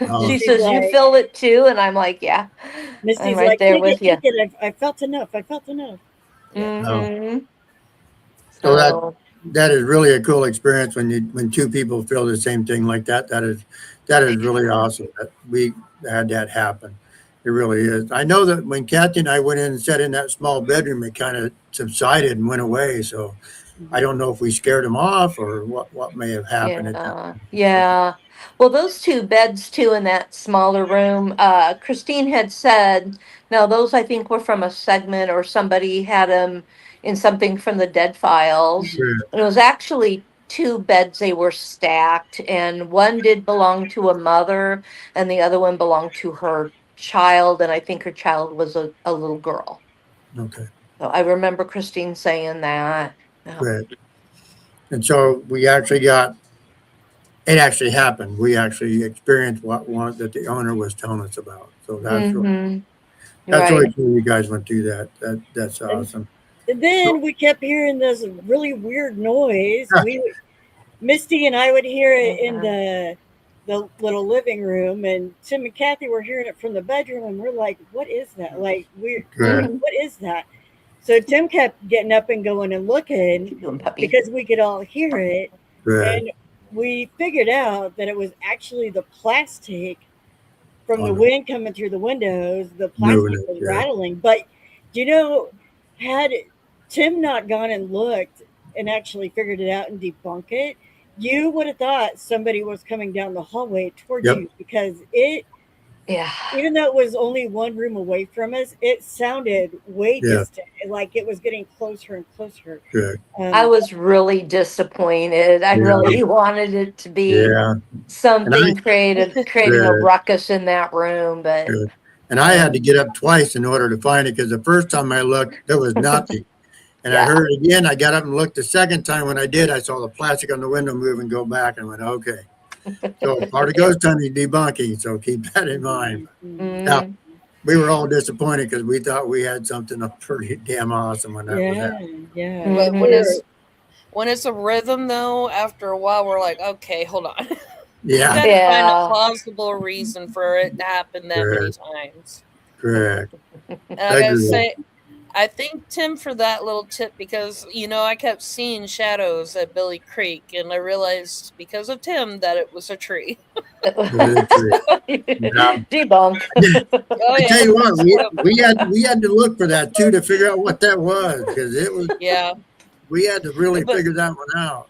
Oh, She Misty's says, you like, feel it too? And I'm like, yeah, I'm Misty's right like, there take it, with you. take it. I felt enough. I felt enough. Yeah. no. Hmm. So that So, that is really a cool experience when two people feel the same thing like that. That is really awesome that we had that happen. It really is. I know that when Kathy and I went in and sat in that small bedroom, it kind of subsided and went away. So I don't know if we scared them off or what may have happened at that yeah, point. So, yeah. Well, those two beds too in that smaller room, Christine had said, no, those I think were from a segment or somebody had them in something from the Dead Files. Mhm. yeah, And it was actually two beds, they were stacked, and one did belong to a mother, and the other one belonged to her child, and I think her child was a little girl. okay, So I remember Christine saying that. Yeah. great. And so we actually got it. Actually happened. We actually experienced what one that the owner was telling us about. So Mm-hmm. that's Right. really cool. You guys went through that. That's And, awesome. and So, then we kept hearing this really weird noise. Misty and I would hear it in Mhm. the little living room, and Tim and Kathy were hearing it from the bedroom, and we're like, "What is that? Like, good, Mhm. what is that?" So Tim kept getting up and going and looking Keep doing, puppy. because we could all hear it, good. and we figured out that it was actually the plastic from the On wind coming through the windows. The moving plastic it. was Yeah, rattling, but had Tim not gone and looked and actually figured it out and debunk it, you would have thought somebody was coming down the hallway towards yep, you because it, Yeah. even though it was only one room away from us, it sounded way yeah, distant, like it was getting closer and closer. good. I Um, was really disappointed. I Yeah, really wanted it to be yeah. And I something creating a good, ruckus in that room, but good. And I had to get up twice in order to find it because the first time I looked, there was nothing. And I yeah. heard it again. I got up and looked the second time. When I did, I saw the plastic on the window move and go back and went, okay. So part of ghost hunting is debunking. So keep that in mind. Now, Mm, we were all disappointed because we thought we had something pretty damn awesome when that was yeah, happening. yeah. But We mhm. were, when it's a rhythm though, after a while we're like, okay, hold on. You Yeah, got to find a Yeah. plausible reason for it to happen that many correct, times. correct. And I I gotta agree. say, I thank Tim for that little tip because I kept seeing shadows at Billy Creek, and I realized because of Tim that it was a tree. It was a tree. Now, Debunk. Oh I tell yeah, you what, we, yep, we had we had to look for that too to figure out what that was because it was yeah. we had to really But figure that one out.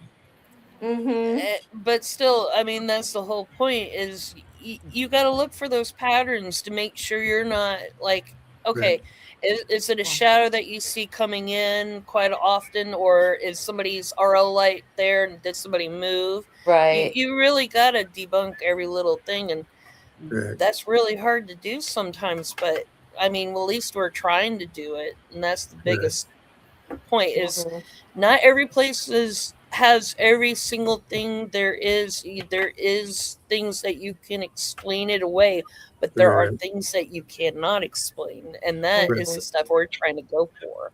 Hmm. but still, I mean, that's the whole point. Is you got to look for those patterns to make sure you're not like, Right, okay, is it a shadow that you see coming in quite often, or is somebody's RL light there and did somebody move? You Right. you really got to debunk every little thing, and right, that's really hard to do sometimes. But I mean, well, at least we're trying to do it, and that's the right, biggest point. Is Hmm. not every place has every single thing. There is things that you can explain it away, but there are right, things that you cannot explain, and that right. is Hmm. the stuff we're trying to go for.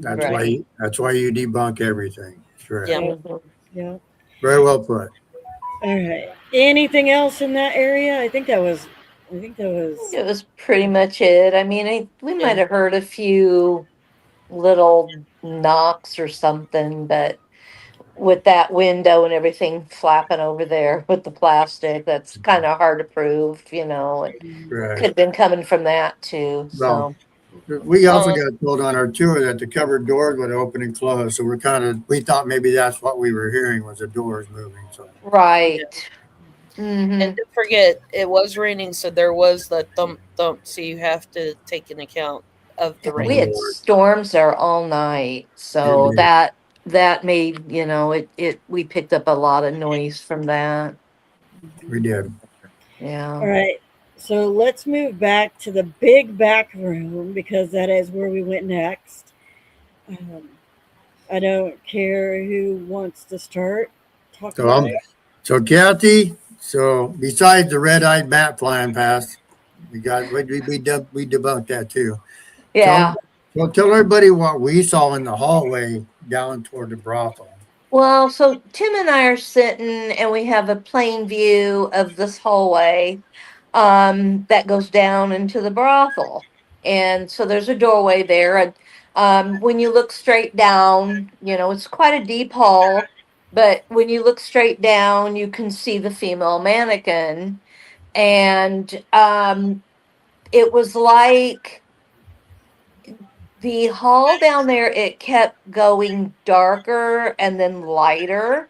That's mhm, why Right. you debunk everything. That's right. Yeah. Hmm. yeah. Very well put. All right. Anything else in that area? I think that was, It was pretty much it. I mean, we might Yeah. have heard a few little knocks or something, but with that window and everything flapping over there with the plastic, that's kind of hard to prove, It could Right. have been coming from that too. Well, So, we also Um. got told on our tour that the cupboard doors would open and close. So we thought maybe that's what we were hearing was the doors moving. So Yeah. right. And Hmm. don't forget, it was raining, so there was the thump thump. So you have to take an account of the on the We rain. had board, storms there all night, so indeed, that made it. We picked up a lot of noise from that. we did. all Yeah. right. So let's move back to the big back room because that is where we went next. Um, I don't care who wants to start. Talk So about I'm it. so Kathy. So besides the red-eyed bat flying past, we debunked that too. So, Yeah. so tell everybody what we saw in the hallway down toward the brothel. Well, so Tim and I are sitting and we have a plain view of this hallway that goes down into the brothel. And so there's a doorway there. And when you look straight down, it's quite a deep hall. But when you look straight down, you can see the female mannequin. And it was like the hall down there, it kept going darker and then lighter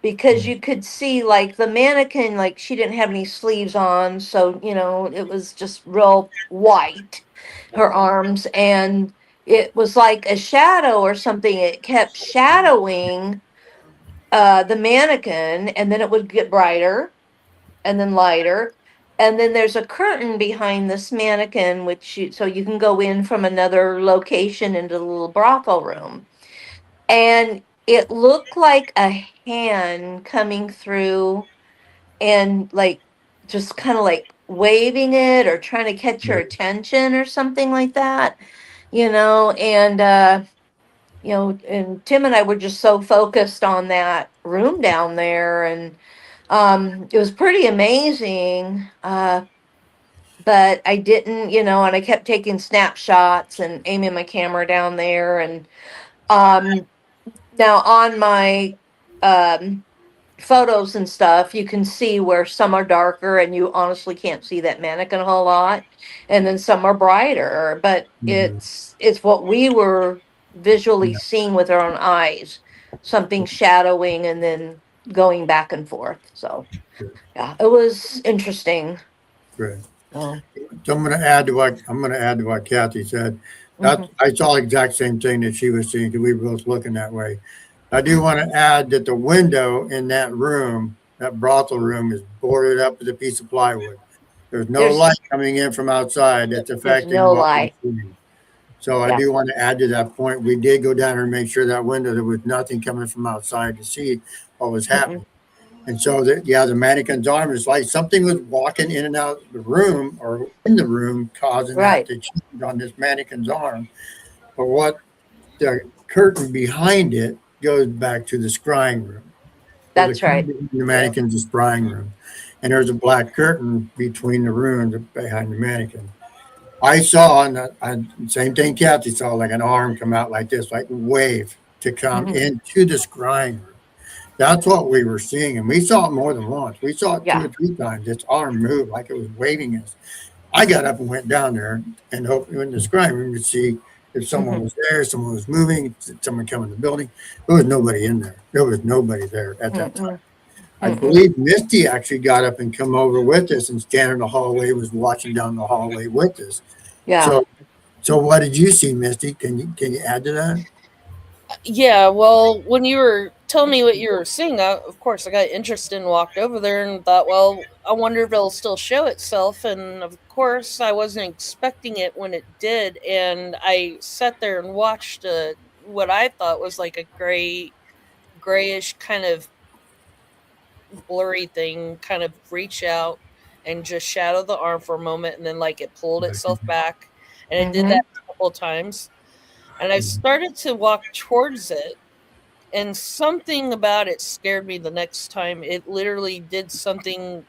because you could see like the mannequin, like she didn't have any sleeves on. So, it was just real white, her arms. And it was like a shadow or something. It kept shadowing the mannequin and then it would get brighter and then lighter. And then there's a curtain behind this mannequin, so you can go in from another location into the little brothel room. And it looked like a hand coming through and like just kind of like waving it or trying to catch your attention or something like that, and Tim and I were just so focused on that room down there, and it was pretty amazing. But I didn't, and I kept taking snapshots and aiming my camera down there. And um, now on my um, photos and stuff, you can see where some are darker and you honestly can't see that mannequin a whole lot, and then some are brighter. But Mhm. it's what we were visually Yeah, seeing with our own eyes, something shadowing and then going back and forth. So good, yeah, it was interesting. good. Oh. So I'm going to add to what Kathy said. That Mhm. I saw the exact same thing that she was seeing because we were both looking that way. I do want to add that the window in that room, that brothel room, is boarded up with a piece of plywood. There's no There's light coming in from outside that's there's affecting no what we're light. seeing. So I Yeah. do want to add to that point. We did go down there and make sure that window there was nothing coming from outside to see what was Mm-mm. happening. And so that yeah, the mannequin's arm is like something was walking in and out of the room or in the room, causing that Right. to change on this mannequin's arm. But what the curtain behind it goes back to the scrying room. So the That's curtain right. behind the Yeah. mannequin's the scrying room. And there's a black curtain between the rooms behind the mannequin. I saw, same thing Kathy saw, like an arm come out like this, like wave to come Hmm. into the scrying room. That's what we were seeing. And we saw it more than once. We saw it two Yeah. or three times. Its arm moved like it was waving us. I got up and went down there and hoped in the scrying room to see if someone Hmm. was there, someone was moving, someone come in the building. There was nobody in there. There was nobody there at that time. Mm-mm. I Mm-mm. believe Misty actually got up and come over with us and stand in the hallway, was watching down the hallway with us. Yeah. So so what did you see, Misty? Can you add to that? Yeah, well, when you were telling me what you were seeing, of course, I got interested and walked over there and thought, well, I wonder if it'll still show itself. And of course, I wasn't expecting it when it did. And I sat there and watched what I thought was like a grayish kind of blurry thing kind of reach out and just shadow the arm for a moment. And then, like, it pulled itself back. And it did Hmm. that a couple of times. And I started to walk towards it, and something about it scared me the next time. It literally did something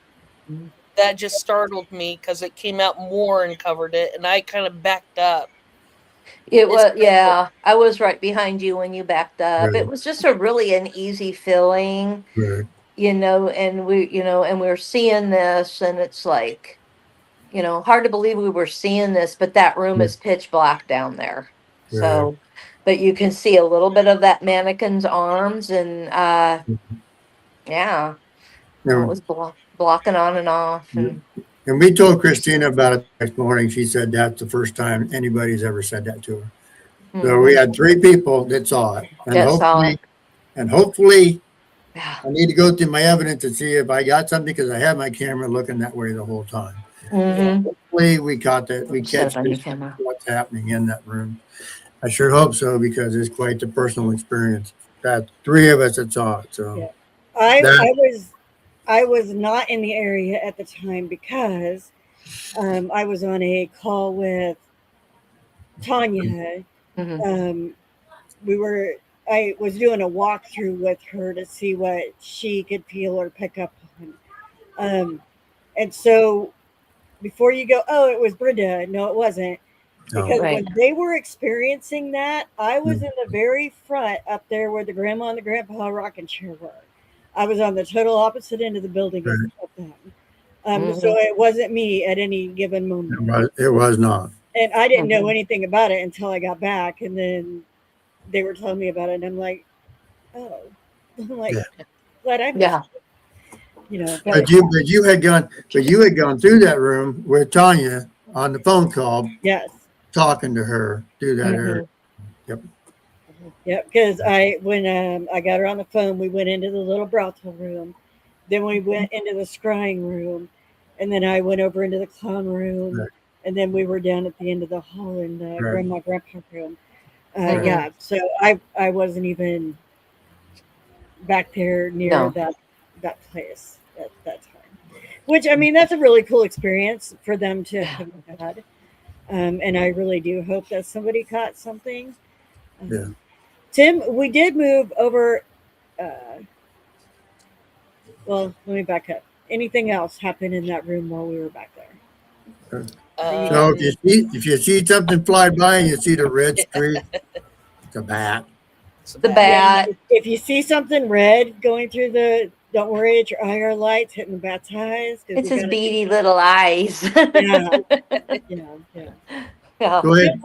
that just startled me because it came out more and covered it, and I kind of backed up. It It's was, yeah, I was right behind you when you backed up. It Right, was just a really an easy feeling, right, and we were seeing this, and it's like, hard to believe we were seeing this, but that room right, is pitch black down there. right. So, but you can see a little bit of that mannequin's arms, and yeah, it And, was blocking on and off, and and we told Christina about it the next morning. She said that's the first time anybody's ever said that to her. So we mm-hmm. had three people that saw it, and That saw it. hopefully, Yeah. I need to go through my evidence to see if I got something because I had my camera looking that way the whole time. Mm-hmm. Hopefully we caught that. We Set catch up on your this, camera. what's happening in that room. I sure hope so because it's quite the personal experience. That three of us that saw it. So Yeah. I that I was I was not in the area at the time because I was on a call with Tanya. Mm-hmm. Um, we were I was doing a walkthrough with her to see what she could feel or pick up on. And so before you go, oh, it was Brenda. No, it wasn't. no. Because Right. when they were experiencing that, I was Mm. in the very front up there where the grandma and the grandpa rocking chair were. I was on the total opposite end of the building of, Right. of them. So Mm-hmm. it wasn't me at any given moment. It was not. And I didn't know Mm-hmm. anything about it until I got back. And then they were telling me about it. And I'm like, oh, I'm like, Yeah. glad I missed Yeah. it, you know. Yeah. But you had gone through that room with Tanya on the phone call, Yes. talking to her through that area. Mm-hmm. Yep. Yep. Because when I got her on the phone, we went into the little brothel room. Then we went into the scrying room, and then I went over into the clown room, Right. and then we were down at the end of the hall in the Right. grandpa room. Mm-hmm. Yeah, so I wasn't even back there near No. that place at that time. Which I mean, that's a really cool experience for them to Yeah. have had, and I really do hope that somebody caught something. Yeah. Tim, we did move over. Uh, well, let me back up. Anything else happened in that room while we were back there? So if you see something fly by and you see the red streak, it's a bat. It's a The bat. bat. If you see something red going through don't worry, it's your IR lights hitting the bat's eyes. It's We his got beady little eyes. yeah, yeah. Yeah. Go ahead.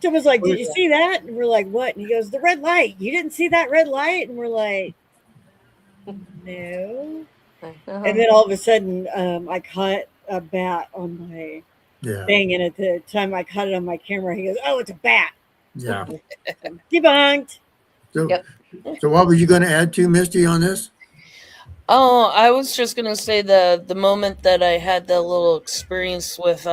Tim was like, Go did you see that? And we're like, what? And he goes, the red light. You didn't see that red light? And we're like, no. And then all of a sudden, I caught a bat on my Yeah. thing, and at the time I caught it on my camera, he goes, oh, it's a bat. Yeah. Debunked. So, Yep. so what were you going to add to Misty on this? Oh, I was just gonna say the moment that I had that little experience with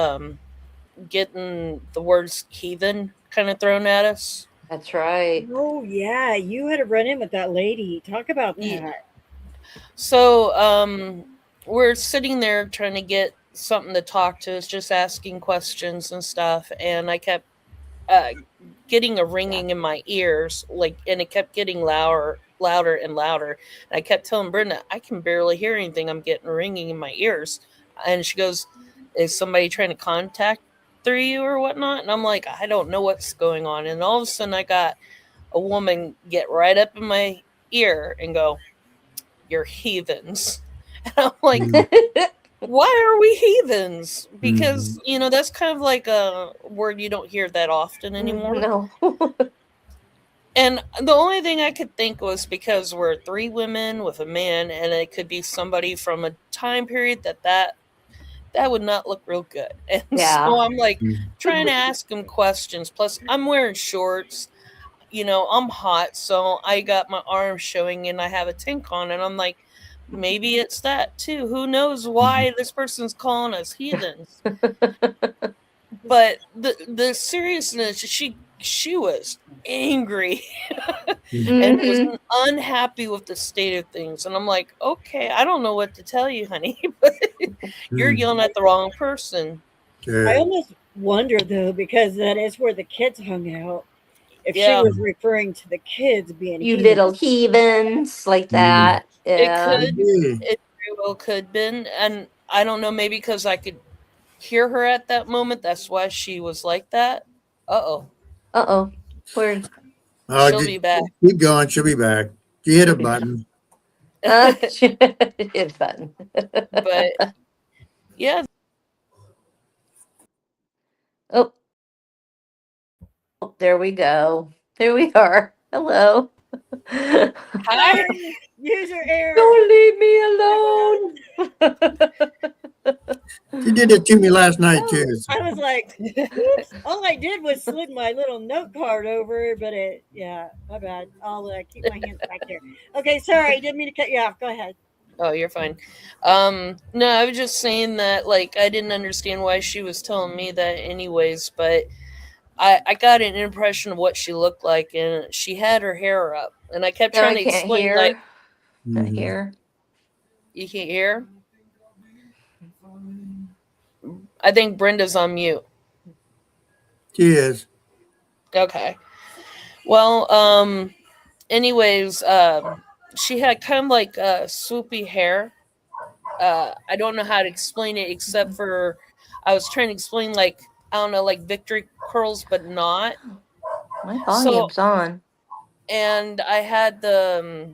getting the words heathen kind of thrown at us. That's right. Oh yeah, you had to run in with that lady. Talk about Yeah. that. So we're sitting there trying to get something to talk to us, just asking questions and stuff, and I kept uh, getting a ringing in my ears, like, and it kept getting louder and louder. And I kept telling Brenda, I can barely hear anything. I'm getting ringing in my ears. And she goes, is somebody trying to contact through you or whatnot? And I'm like, I don't know what's going on. And all of a sudden I got a woman get right up in my ear and go, you're heathens. And I'm like, why are we heathens? Because, you know, that's kind of like a word you don't hear that often anymore. No. And the only thing I could think was because we're three women with a man, and it could be somebody from a time period that would not look real good. And Yeah. so I'm like trying to ask him questions. Plus, I'm wearing shorts. You know, I'm hot, so I got my arms showing and I have a tank on, and I'm like, maybe it's that too. Who knows why this person's calling us heathens? But the seriousness, she was angry and was Mhm. unhappy with the state of things. And I'm like, okay, I don't know what to tell you, honey, but you're yelling at the wrong person. I almost wonder though, because that is where the kids hung out. If she Yeah, was referring to the kids being You heathens. little heathens like that. it Yeah. could. It very well could been. And I don't know, maybe because I could hear her at that moment. That's why she was like that. Uh-oh. Uh-oh. Where She'll be back. Keep going. She'll be back. You hit a button. it's fun. But yeah, Oh, there we go. There we are. Hello. hi. User error. Don't leave me alone. You did it to me last night too. I was like, oops. All I did was slid my little note card over, but my bad. I'll keep my hands back here. Okay, sorry. Didn't mean to cut you off. Go ahead. Oh, you're fine. No, I was just saying that, like, I didn't understand why she was telling me that anyways, but I got an impression of what she looked like, and she had her hair up, and I kept No, trying I to can't explain, like, hear. Not Mhm. here. you can't hear? I think Brenda's on mute. She is. Okay. Well, anyways, she had kind of like swoopy hair. I don't know how to explain it except for I was trying to explain, like, I don't know, like victory curls, but not. My So, volume's on. and I had the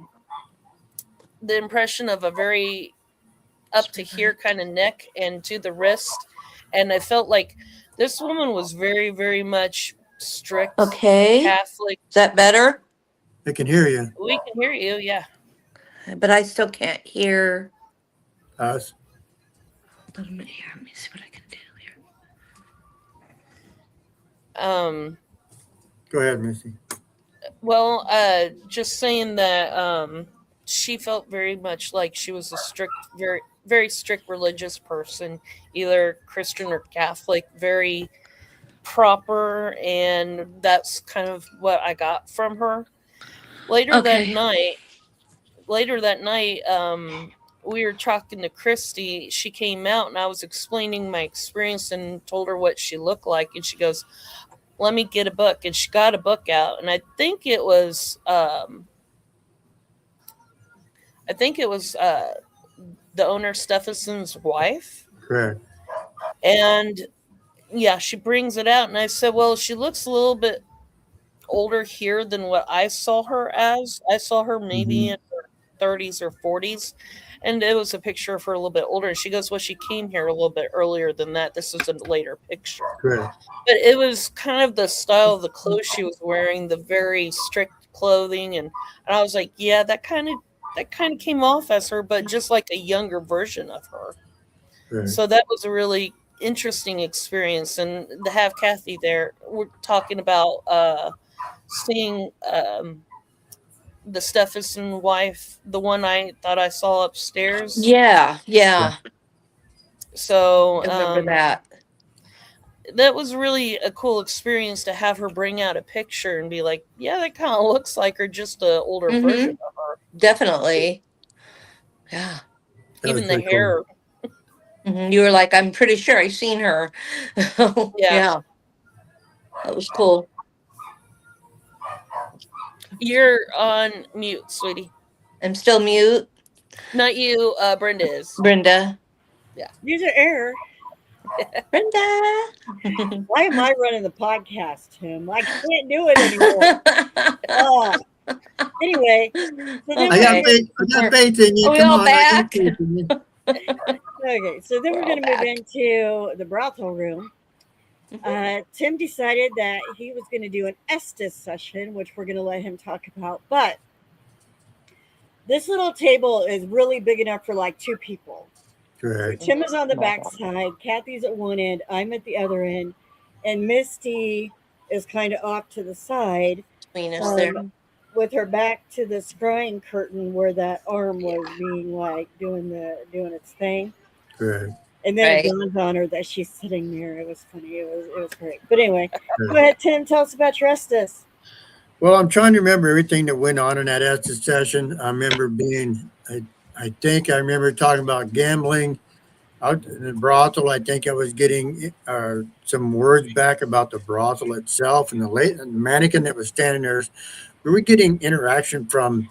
impression of a very up to here kind of neck and to the wrist, and I felt like this woman was very, very much strict Okay. Catholic. Is that better? I can hear you. We can hear you, yeah. But I still can't hear. Us. Let me see what I can do here. Go ahead, Missy. Well, just saying that she felt very much like she was a strict, very, very strict religious person, either Christian or Catholic, very proper, and that's kind of what I got from her. Later that Okay. night, later that night, we were talking to Christy. She came out, and I was explaining my experience and told her what she looked like, and she goes, "Let me get a book," and she got a book out, and I think it was the owner Stephenson's wife. Correct. And yeah, she brings it out, and I said, well, she looks a little bit older here than what I saw her as. I saw her maybe Mhm. in her 30s or 40s, and it was a picture of her a little bit older. And she goes, well, she came here a little bit earlier than that. This is a later picture. Correct. But it was kind of the style of the clothes she was wearing, the very strict clothing, and I was like, yeah, that kind of came off as her, but just like a younger version of her. Correct. So that was a really interesting experience, and to have Kathy there, we're talking about seeing the Stephenson wife, the one I thought I saw upstairs. Yeah, yeah. So I remember that. that was really a cool experience to have her bring out a picture and be like, yeah, that kind of looks like her, just an older version Mm-hmm. of her. Definitely. Yeah. That was Even the pretty cool. hair. You were like, I'm pretty sure I've seen her. Yeah. Yeah, that was cool. You're on mute, sweetie. I'm still mute, Not you, Brenda is. Brenda. User error. Brenda. Why am I running the podcast, Tim? I can't do it anymore. Anyway, so then I got Okay. faith. I got faith in you. Are we Come all on. I got back? faith in you. okay, so then We're we're all going to move back. into the brothel room. Tim decided that he was going to do an Estes session, which we're going to let him talk about. But this little table is really big enough for like two people. So Correct. Tim is on the back side, Kathy's at one end, I'm at the other end, and Misty is kind of off to the side Between us there. with her back to the scrying curtain where that arm was being like doing its thing. Correct. And then Right. it dawns on her that she's sitting there. It was funny. It was great. But anyway, go ahead, Tim. Tell us about your Estes. Well, I'm trying to remember everything that went on in that Estes session. I remember I think I remember talking about gambling out in the brothel. I think I was getting some words back about the brothel itself and the mannequin that was standing there. We were getting interaction from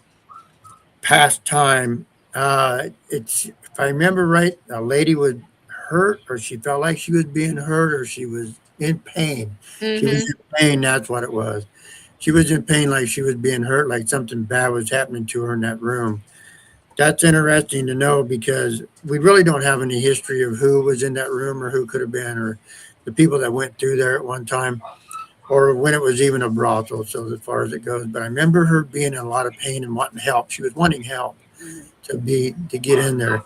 past time. If I remember right, a lady was hurt, or she felt like she was being hurt, or she was in pain. She was in pain. That's what it was. She was in pain, like she was being hurt, like something bad was happening to her in that room. That's interesting to know because we really don't have any history of who was in that room or who could have been, or the people that went through there at one time, or when it was even a brothel. So as far as it goes, but I remember her being in a lot of pain and wanting help. She was wanting help to get in there.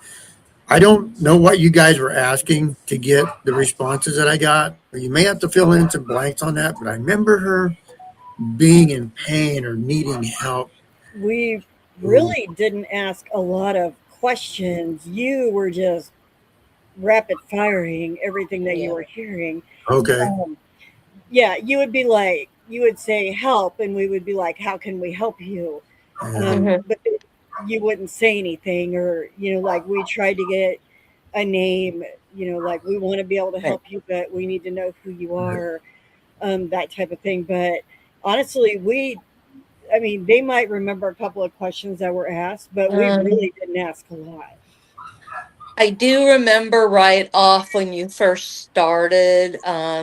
I don't know what you guys were asking to get the responses that I got. You may have to fill in some blanks on that, but I remember her being in pain or needing help. We really didn't ask a lot of questions, you were just rapid firing everything that you Yeah. were hearing. Okay. Um, yeah, you would be like, you would say help, and we would be like, how can we help you? Yeah. But you wouldn't say anything, or like we tried to get a name, like we want to be able to Right. help you, but we need to know who you Right. are, that type of thing. But honestly, I mean, they might remember a couple of questions that were asked, but we Um, really didn't ask a lot. I do remember right off when you first started,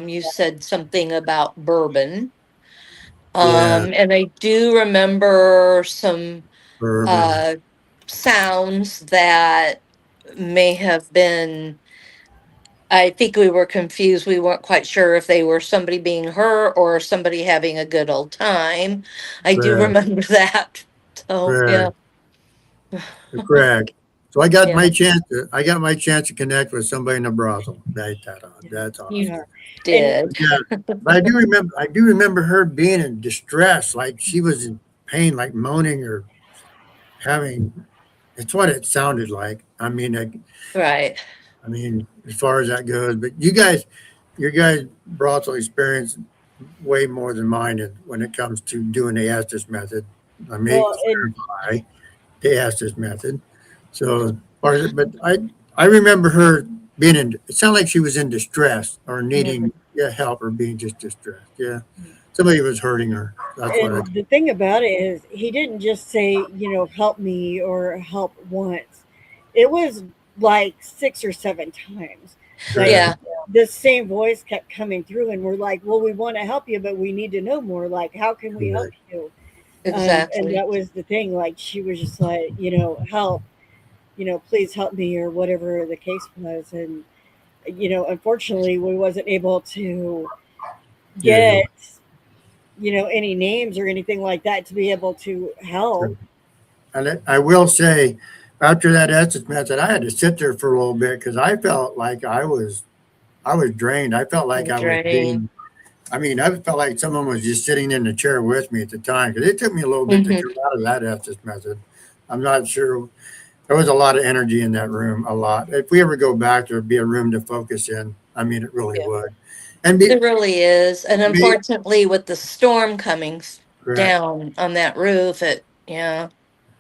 you said something about bourbon. Yeah. And I do remember some Bourbon. uh, sounds that may have been, I think we were confused. We weren't quite sure if they were somebody being hurt or somebody having a good old time. I do Correct. remember that. So, yeah. Correct. Correct. So I got Yeah, my chance. I got my chance to connect with somebody in the brothel. Yeah, That's you awesome. yeah. And did. Yeah. But I do remember her being in distress, like she was in pain, like moaning or having. It's what it sounded like. Right. I mean, as far as that goes, but your guys' brothel experience way more than mine when it comes to doing the Estes method. I may well, and clarify the Estes method. So, but I remember her being in. It sounded like she was in distress or Mhm. needing help or being just distressed. Yeah, somebody was hurting her. That's what I. And the thing about it is, he didn't just say, help me or help once. It was like 6 or 7 times. Like Correct. Yeah, the same voice kept coming through, and we're like, well, we want to help you, but we need to know more. Like, how can we help Correct. you? And exactly. that was the thing. Like, she was just like, help, please help me, or whatever the case was. And, unfortunately, we wasn't able to Yeah. get any names or anything like that to be able to help. And I will say, after that Estes method, I had to sit there for a little bit because I felt like I was drained. I felt like I was Drain. being. I mean, I felt like someone was just sitting in the chair with me at the time because it took me a little bit to Hmm. come out of that Estes method. I'm not sure. There was a lot of energy in that room, a lot. If we ever go back, there'd be a room to focus in. I mean, it really Yeah. would. And be, It really is. And be unfortunately, with the storm coming correct, down on that roof, yeah.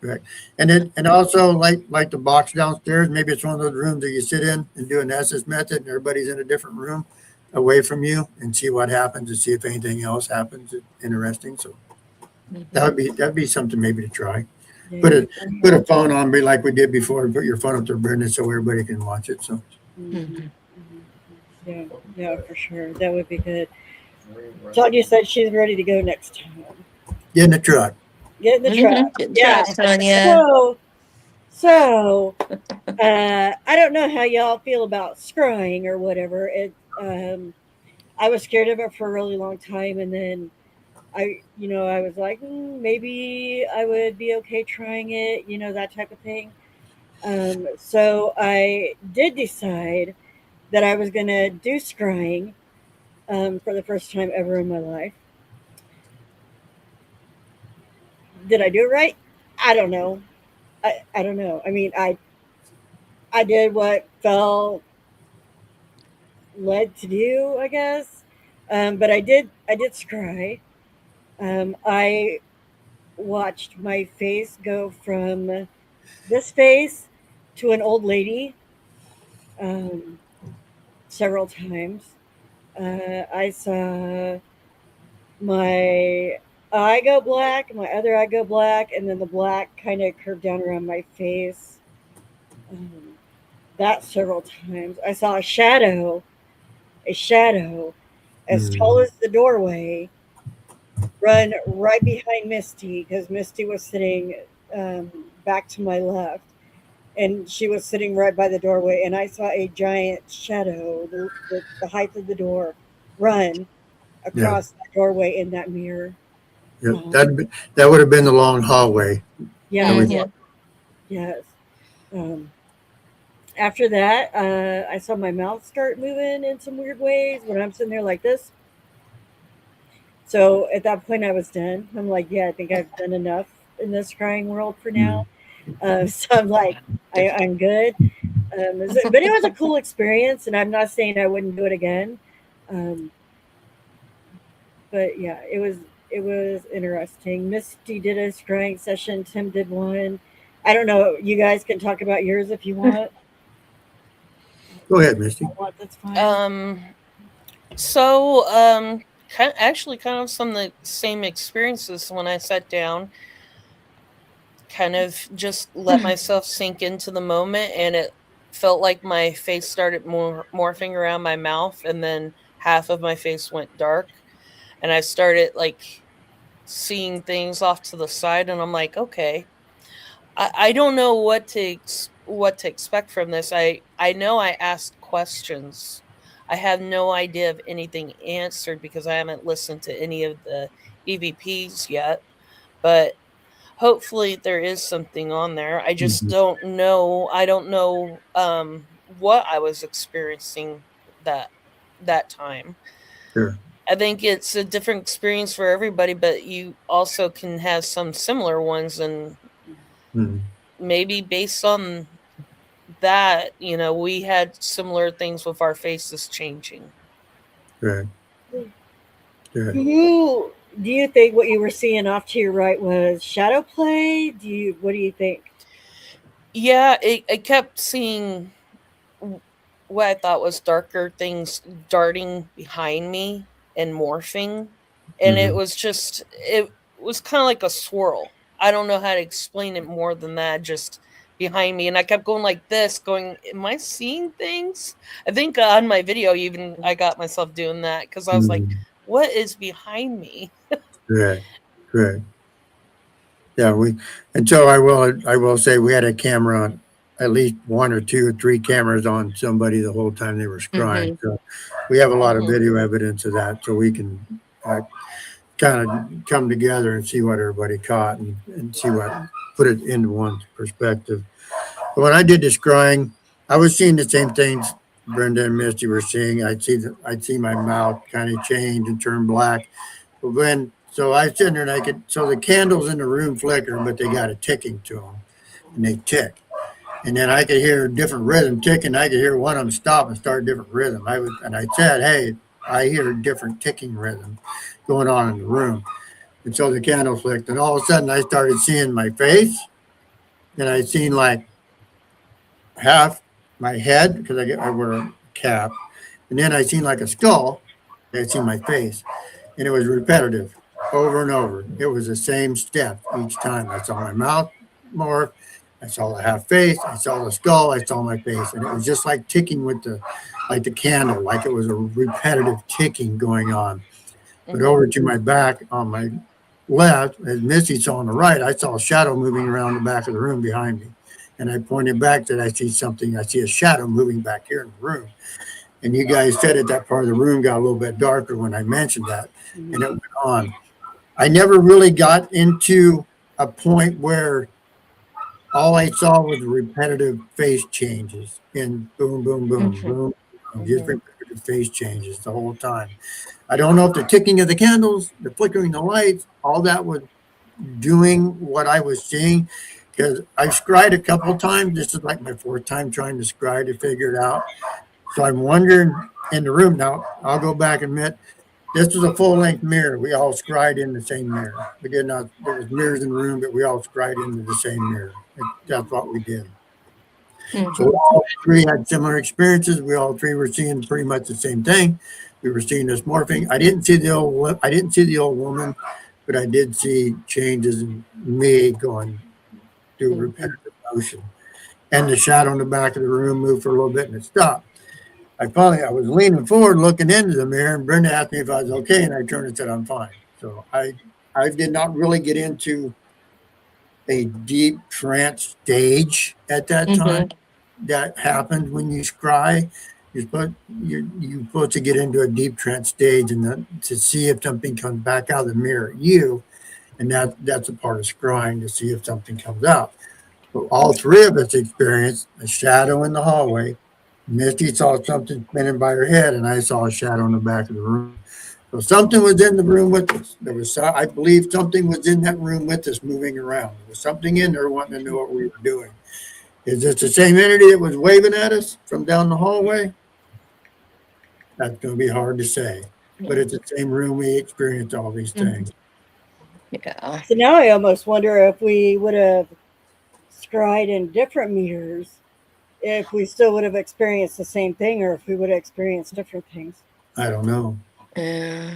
correct. And also like the box downstairs, maybe it's one of those rooms that you sit in and do an SS method and everybody's in a different room away from you and see what happens and see if anything else happens interesting. So Mhm. that'd be something maybe to try. Put Yeah. a put a phone on me like we did before and put your phone up there, Brendan, so everybody can watch it. So Mhm. Mhm. Mhm. Yeah, yeah, for sure. That would be good. Tanya said she's ready to go next time. get in the truck. Get in the truck. Mhm. Good Yeah. try, Sonia. So, so I don't know how y'all feel about scrying or whatever. I was scared of it for a really long time, and then I was like, maybe I would be okay trying it, that type of thing. So I did decide that I was gonna do scrying for the first time ever in my life. Did I do it right? I don't know. I don't know. I mean, I did what felt led to do, I guess. But I did scry. I watched my face go from this face to an old lady um, several times. I saw my eye go black, my other eye go black, and then the black kind of curved down around my face. Um, that several times. I saw a shadow as tall Mm, as the doorway run right behind Misty because Misty was sitting back to my left and she was sitting right by the doorway. And I saw a giant shadow, the height of the door, run yeah, across that doorway in that mirror. yeah. Um, That would have been the long hallway that we. yes, Hmm. yes. Um, After that, I saw my mouth start moving in some weird ways when I'm sitting there like this. So at that point, I was done. I'm like, yeah, I think I've done enough in this crying world for now. Mm, So I'm like, I'm good. But it was a cool experience, and I'm not saying I wouldn't do it again. Um, but yeah, it was interesting. Misty did a scrying session. Tim did one. I don't know. You guys can talk about yours if you want. Go ahead, Misty. What? That's fine. Um, so, actually, kind of some of the same experiences when I sat down, kind of just let myself sink into the moment, and it felt like my face started morphing around my mouth, and then half of my face went dark, and I started like seeing things off to the side, and I'm like, okay, I don't know what to expect from this. I know I asked questions. I have no idea of anything answered because I haven't listened to any of the EVPs yet, but hopefully there is something on there. I just Mhm. don't know. I don't know what I was experiencing that that time. Sure. I think it's a different experience for everybody, but you also can have some similar ones, and Mhm. maybe based on that, we had similar things with our faces changing. Right. Right. Do you think what you were seeing off to your right was shadow play? What do you think? Yeah, I kept seeing what I thought was darker things darting behind me and morphing. And it Mhm. was just, it was kind of like a swirl. I don't know how to explain it more than that, just behind me. And I kept going like this, going, am I seeing things? I think on my video, even I got myself doing that because I was like, Mhm. what is behind me? Right. Right. Yeah, and so I will say we had a camera on, at least one or two or three cameras on somebody the whole time they were scrying. Hmm. So we have a lot of Hmm. video evidence of that, so we can kind of come together and see what everybody caught and see what put it into one's perspective. But when I did the scrying, I was seeing the same things Brenda and Misty were seeing. I'd see my mouth kind of change and turn black. But so I sitting there and so the candles in the room flicker, but they got a ticking to them, and they tick. And then I could hear a different rhythm ticking. I could hear one of them stop and start a different rhythm. And I said, hey, I hear a different ticking rhythm going on in the room. And so the candle flicked, and all of a sudden I started seeing my face, and I seen like half my head because I wear a cap, and then I seen like a skull. I seen my face, and it was repetitive over and over. It was the same step each time. I saw my mouth morph. I saw the half face. I saw the skull. I saw my face, and it was just like ticking with like the candle, like it was a repetitive ticking going on. But Hmm. over to my back on my left, as Missy saw on the right, I saw a shadow moving around the back of the room behind me. And I pointed back that I see something. I see a shadow moving back here in the room. And you guys said that part of the room got a little bit darker when I mentioned that. And it went on. I never really got into a point where all I saw was repetitive face changes and boom, boom, boom, Hmm. boom, boom, just Hmm. repetitive face changes the whole time. I don't know if the ticking of the candles, the flickering of the lights, all that was doing what I was seeing because I've scried a couple times. This is like my fourth time trying to scry to figure it out. So I'm wondering in the room now, I'll go back and admit this was a full length mirror. We all scried in the same mirror. We did not, there was mirrors in the room, but we all scried into the same mirror. That's what we did. So we Hmm. all three had similar experiences. We all three were seeing pretty much the same thing. We were seeing this morphing. I didn't see the old woman, but I did see changes in me going through Hmm. repetitive motion. And the shadow in the back of the room moved for a little bit and it stopped. I was leaning forward looking into the mirror, and Brenda asked me if I was okay, and I turned and said I'm fine. So I did not really get into a deep trance stage at that time. Hmm. That happens when you scry. You're supposed to get into a deep trance stage and to see if something comes back out of the mirror at you, and that's a part of scrying to see if something comes out. But all three of us experienced a shadow in the hallway. Misty saw something spinning by her head, and I saw a shadow in the back of the room. So something was in the room with us. There was, I believe, something was in that room with us, moving around. There was something in there wanting to know what we were doing. Is this the same entity that was waving at us from down the hallway? That's going to be hard to say. But it's the same room we experienced all these things. Yeah. So now I almost wonder if we would have scried in different mirrors, if we still would have experienced the same thing, or if we would have experienced different things. I don't know. Yeah.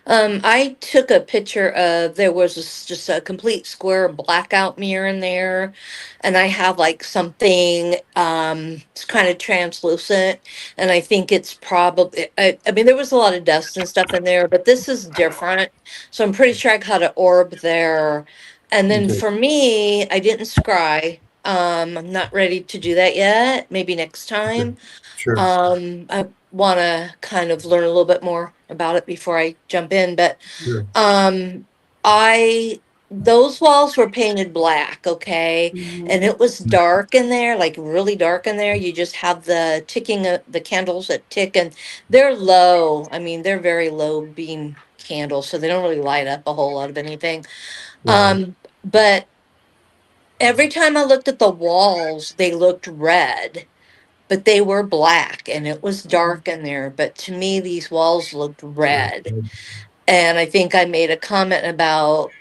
I took a picture of there was just a complete square blackout mirror in there, and I have like something it's kind of translucent, and I think it's probably I mean there was a lot of dust and stuff in there, but this is different, so I'm pretty sure I got an orb there. And then Okay. for me, I didn't scry. I'm not ready to do that yet. Maybe next time. Sure. I want to kind of learn a little bit more about it before I jump in, but Sure. I those walls were painted black, okay, and it was dark in there, like really dark in there. You just have the ticking of the candles that tick, and they're low. I mean, they're very low beam candles, so they don't really light up a whole lot of anything. Right. But every time I looked at the walls, they looked red, but they were black and it was dark in there. But to me, these walls looked red. And I think I made a comment about,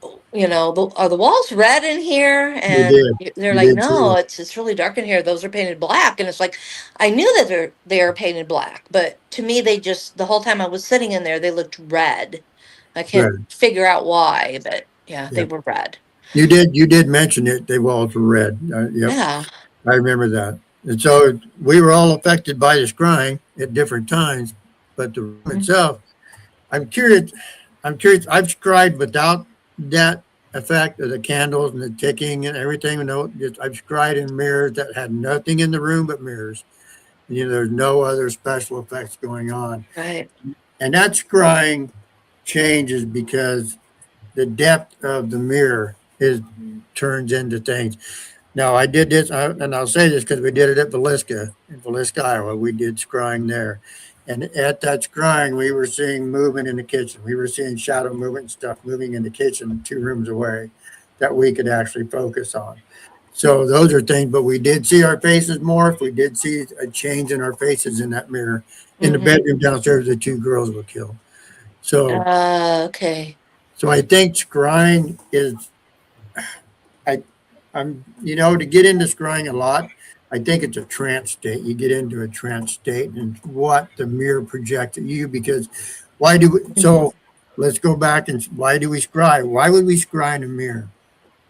are the walls red in here? You And did. they're You like, did no, too. it's really dark in here. Those are painted black. And it's like, I knew that they are painted black, but to me, they just the whole time I was sitting in there, they looked red. I can't Right. figure out why, but yeah, they Yeah. were red. You did mention it. They walls were red. Yep. Yeah. I remember that. And so we were all affected by the scrying at different times, but the room Mhm. itself, I'm curious. I've scried without that effect of the candles and the ticking and everything. I've scried in mirrors that had nothing in the room but mirrors. There's no other special effects going on. Right. And that scrying changes because the depth of the mirror turns into things. Now, I did this, and I'll say this because we did it at in Villisca, Iowa. We did scrying there. And at that scrying, we were seeing movement in the kitchen. We were seeing shadow movement and stuff moving in the kitchen 2 rooms away that we could actually focus on. So those are things, but we did see our faces morph. We did see a change in our faces in that mirror. In the bedroom downstairs, the 2 girls were killed. So Okay. I think scrying is, to get into scrying a lot, I think it's a trance state. You get into a trance state and what the mirror projects at you, because so let's go back and why do we scry? Why would we scry in a mirror?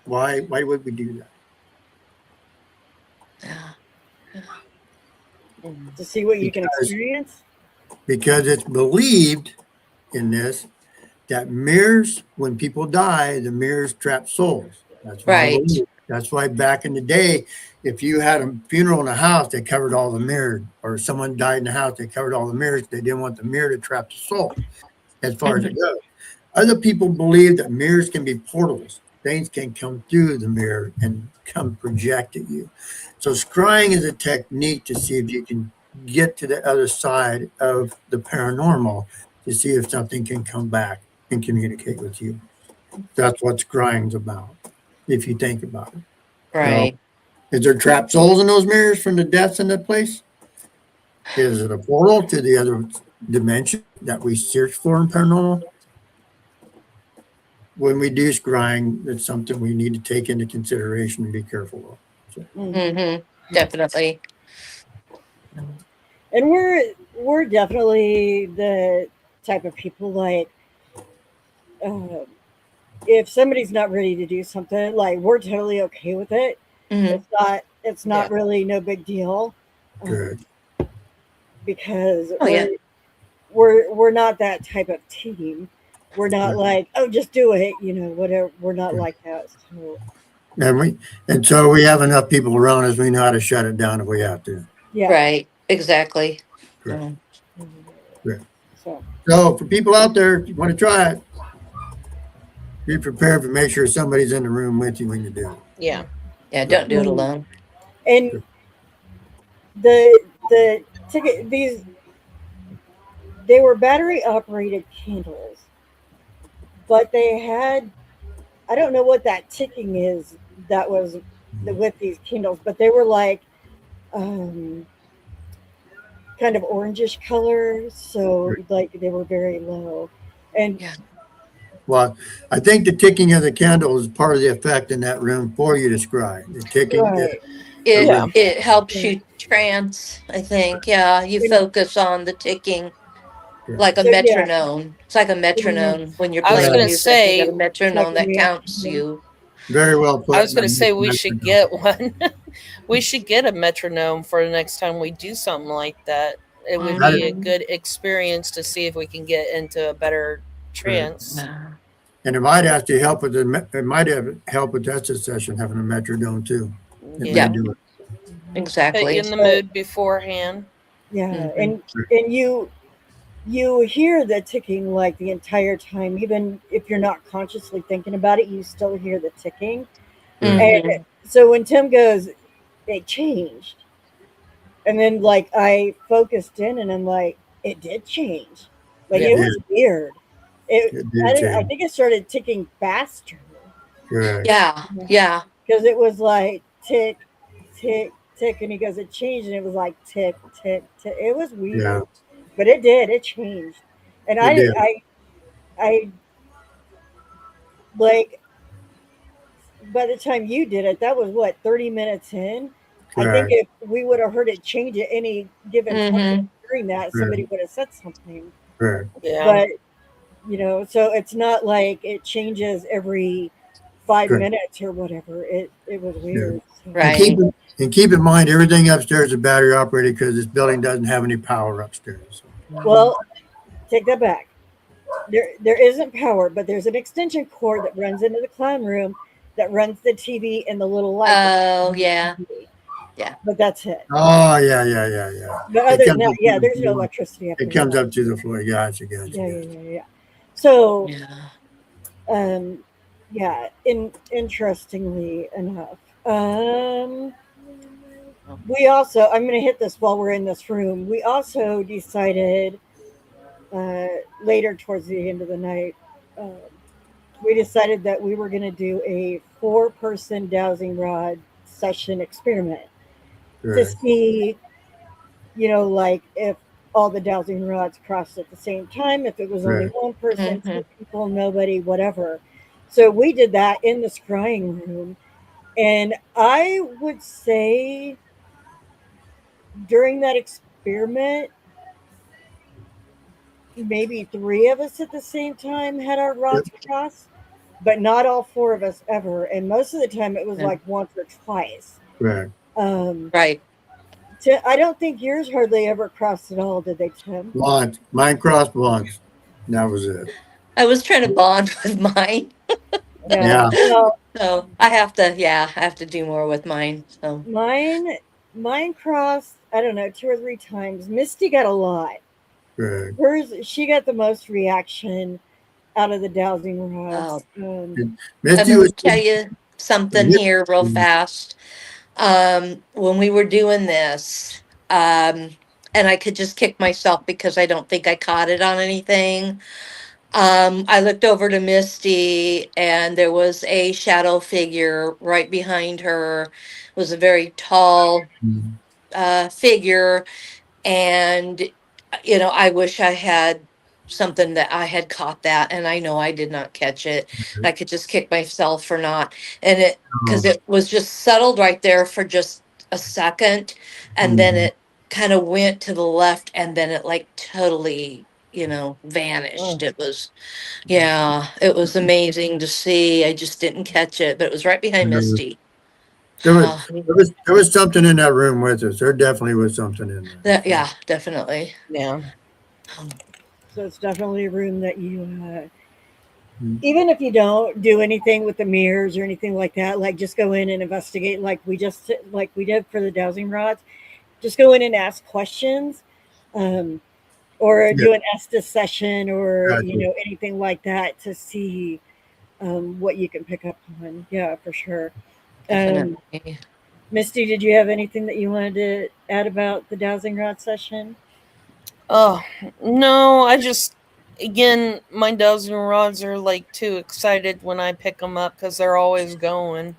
Why would we do that? Yeah. To see what you can experience. Because it's believed in this that mirrors, when people die, the mirrors trap souls. That's one Right. belief. That's why back in the day, if you had a funeral in a house, they covered all the mirrors, or someone died in the house, they covered all the mirrors. They didn't want the mirror to trap the soul, as far as it goes. Other people believe that mirrors can be portals. Things can come through the mirror and come project at you. So scrying is a technique to see if you can get to the other side of the paranormal, to see if something can come back and communicate with you. That's what scrying's about, if you think about it. Right. Is there trapped souls in those mirrors from the deaths in that place? Is it a portal to the other dimension that we search for in paranormal? When we do scrying, it's something we need to take into consideration and be careful of. So. Definitely. And we're definitely the type of people like, uh, if somebody's not ready to do something, like we're totally okay with it. It's not really no big deal. Good. Because Oh, yeah. we're not that type of team. We're not Right. like, oh, just do it, whatever. We're not like that. So, And so we have enough people around us, we know how to shut it down if we have to. yeah. Right. Exactly. Correct. Yeah. Correct. So So for people out there, if you want to try it, be prepared to make sure somebody's in the room with you when you do it. Yeah. Yeah. Don't do it alone. and Sure. the ticket, these, they were battery operated candles, but they had, I don't know what that ticking is that was with these candles, but they were like um, kind of orangish color, so like they were very low. And Yeah. Well, I think the ticking of the candle is part of the effect in that room for you to scry. The ticking, right, It Yeah. it helps yeah. you trance, I think. Yeah, you And focus on the ticking yeah. like a so yeah, metronome. It's like a mhm, metronome when you're I was playing gonna Right. music. You got say a it's like metronome a that counts reaction. you. Very well I put. was gonna say we should get one. We should get a metronome for the next time we do something like that. It would That is, be a Hmm. good experience to see if we can get into a better right. trance. Yeah. And it might actually help with it might have help with that session having a metrodome too. It may Yeah, Yeah. do it. Mhm. Put you exactly. in the But mood beforehand. yeah, Hmm. and you hear the ticking like the entire time, even if you're not consciously thinking about it, you still hear the ticking. Right. And Hmm. so when Tim goes, it changed, and then like I focused in, and I'm like, it did change. Like It Yeah. it did. was weird. It It did I change. think it started ticking faster Right. Yeah. Yeah. because it was like tick, tick, tick, and he goes, it changed, and it was like tick, tick, tick. It was Yeah. weird, but it did. It changed, and It did. I like by the time you did it, that was what 30 minutes in. I think Right. if we would have heard it change at any given point Hmm. during that, Right. somebody would have said something. Right. Yeah. But so it's not like it changes every five Good. minutes or whatever. It was Yeah. weird. So. And keep Right. in, and keep in mind everything upstairs is battery operated because this building doesn't have any power upstairs. Well, take that back. There isn't power, but there's an extension cord that runs into the clown room that runs the TV and the little light. Oh, yeah. Yeah. But that's it. Oh yeah. But It other than comes that, up to yeah, the there's no floor. electricity up It there at comes all. up to the floor. Gotcha. Yeah. So, Yeah. um, yeah, interestingly enough, we also, I'm going to hit this while we're in this room. We also decided uh, later towards the end of the night, um, we decided that we were going to do a four-person dowsing rod session experiment to Right. see, like if all the dowsing rods crossed at the same time, if it was only Right. one person, Hmm. two people, nobody, whatever. So we did that in the scrying room. And I would say during that experiment, maybe three of us at the same time had our Yep. rods crossed, but not all four of us ever. And most of the time it was Yeah. like once or twice. Right. Um, Right. I don't think yours hardly ever crossed at all, did they, Tim? Once. Mine crossed once. And that was it. I was trying to bond with mine. Yeah. Yeah. Well, So I have to do more with mine. So mine mine crossed, I don't know, two or three times. Misty got a lot. Right. Hers, she got the most reaction out of the dowsing rods. And I'm Misty going to was tell you something here real fast. When we were doing this, and I could just kick myself because I don't think I caught it on anything. I looked over to Misty, and there was a shadow figure right behind her. It was a very tall figure, and I wish I had something that I had caught that, and I know I did not catch it. I could just kick myself for not, and it because it was just settled right there for just a second, and then it kind of went to the left, and then it like totally vanished. Oh, It was amazing to see. I just didn't catch it, but it was right behind Misty. there was Oh, there was something in that room with us. There definitely was something in there. yeah, definitely. Yeah. so it's definitely a room that you, Mhm. even if you don't do anything with the mirrors or anything like that, like just go in and investigate, like we did for the dowsing rods. Just go in and ask questions, um, or Yeah. do an Estes session, or Gotcha. anything like that to see what you can pick up on. Yeah, for sure. Um, Definitely. Misty, did you have anything that you wanted to add about the dowsing rod session? Oh, no, I just, again, my dozen rods are like too excited when I pick them up because they're always going.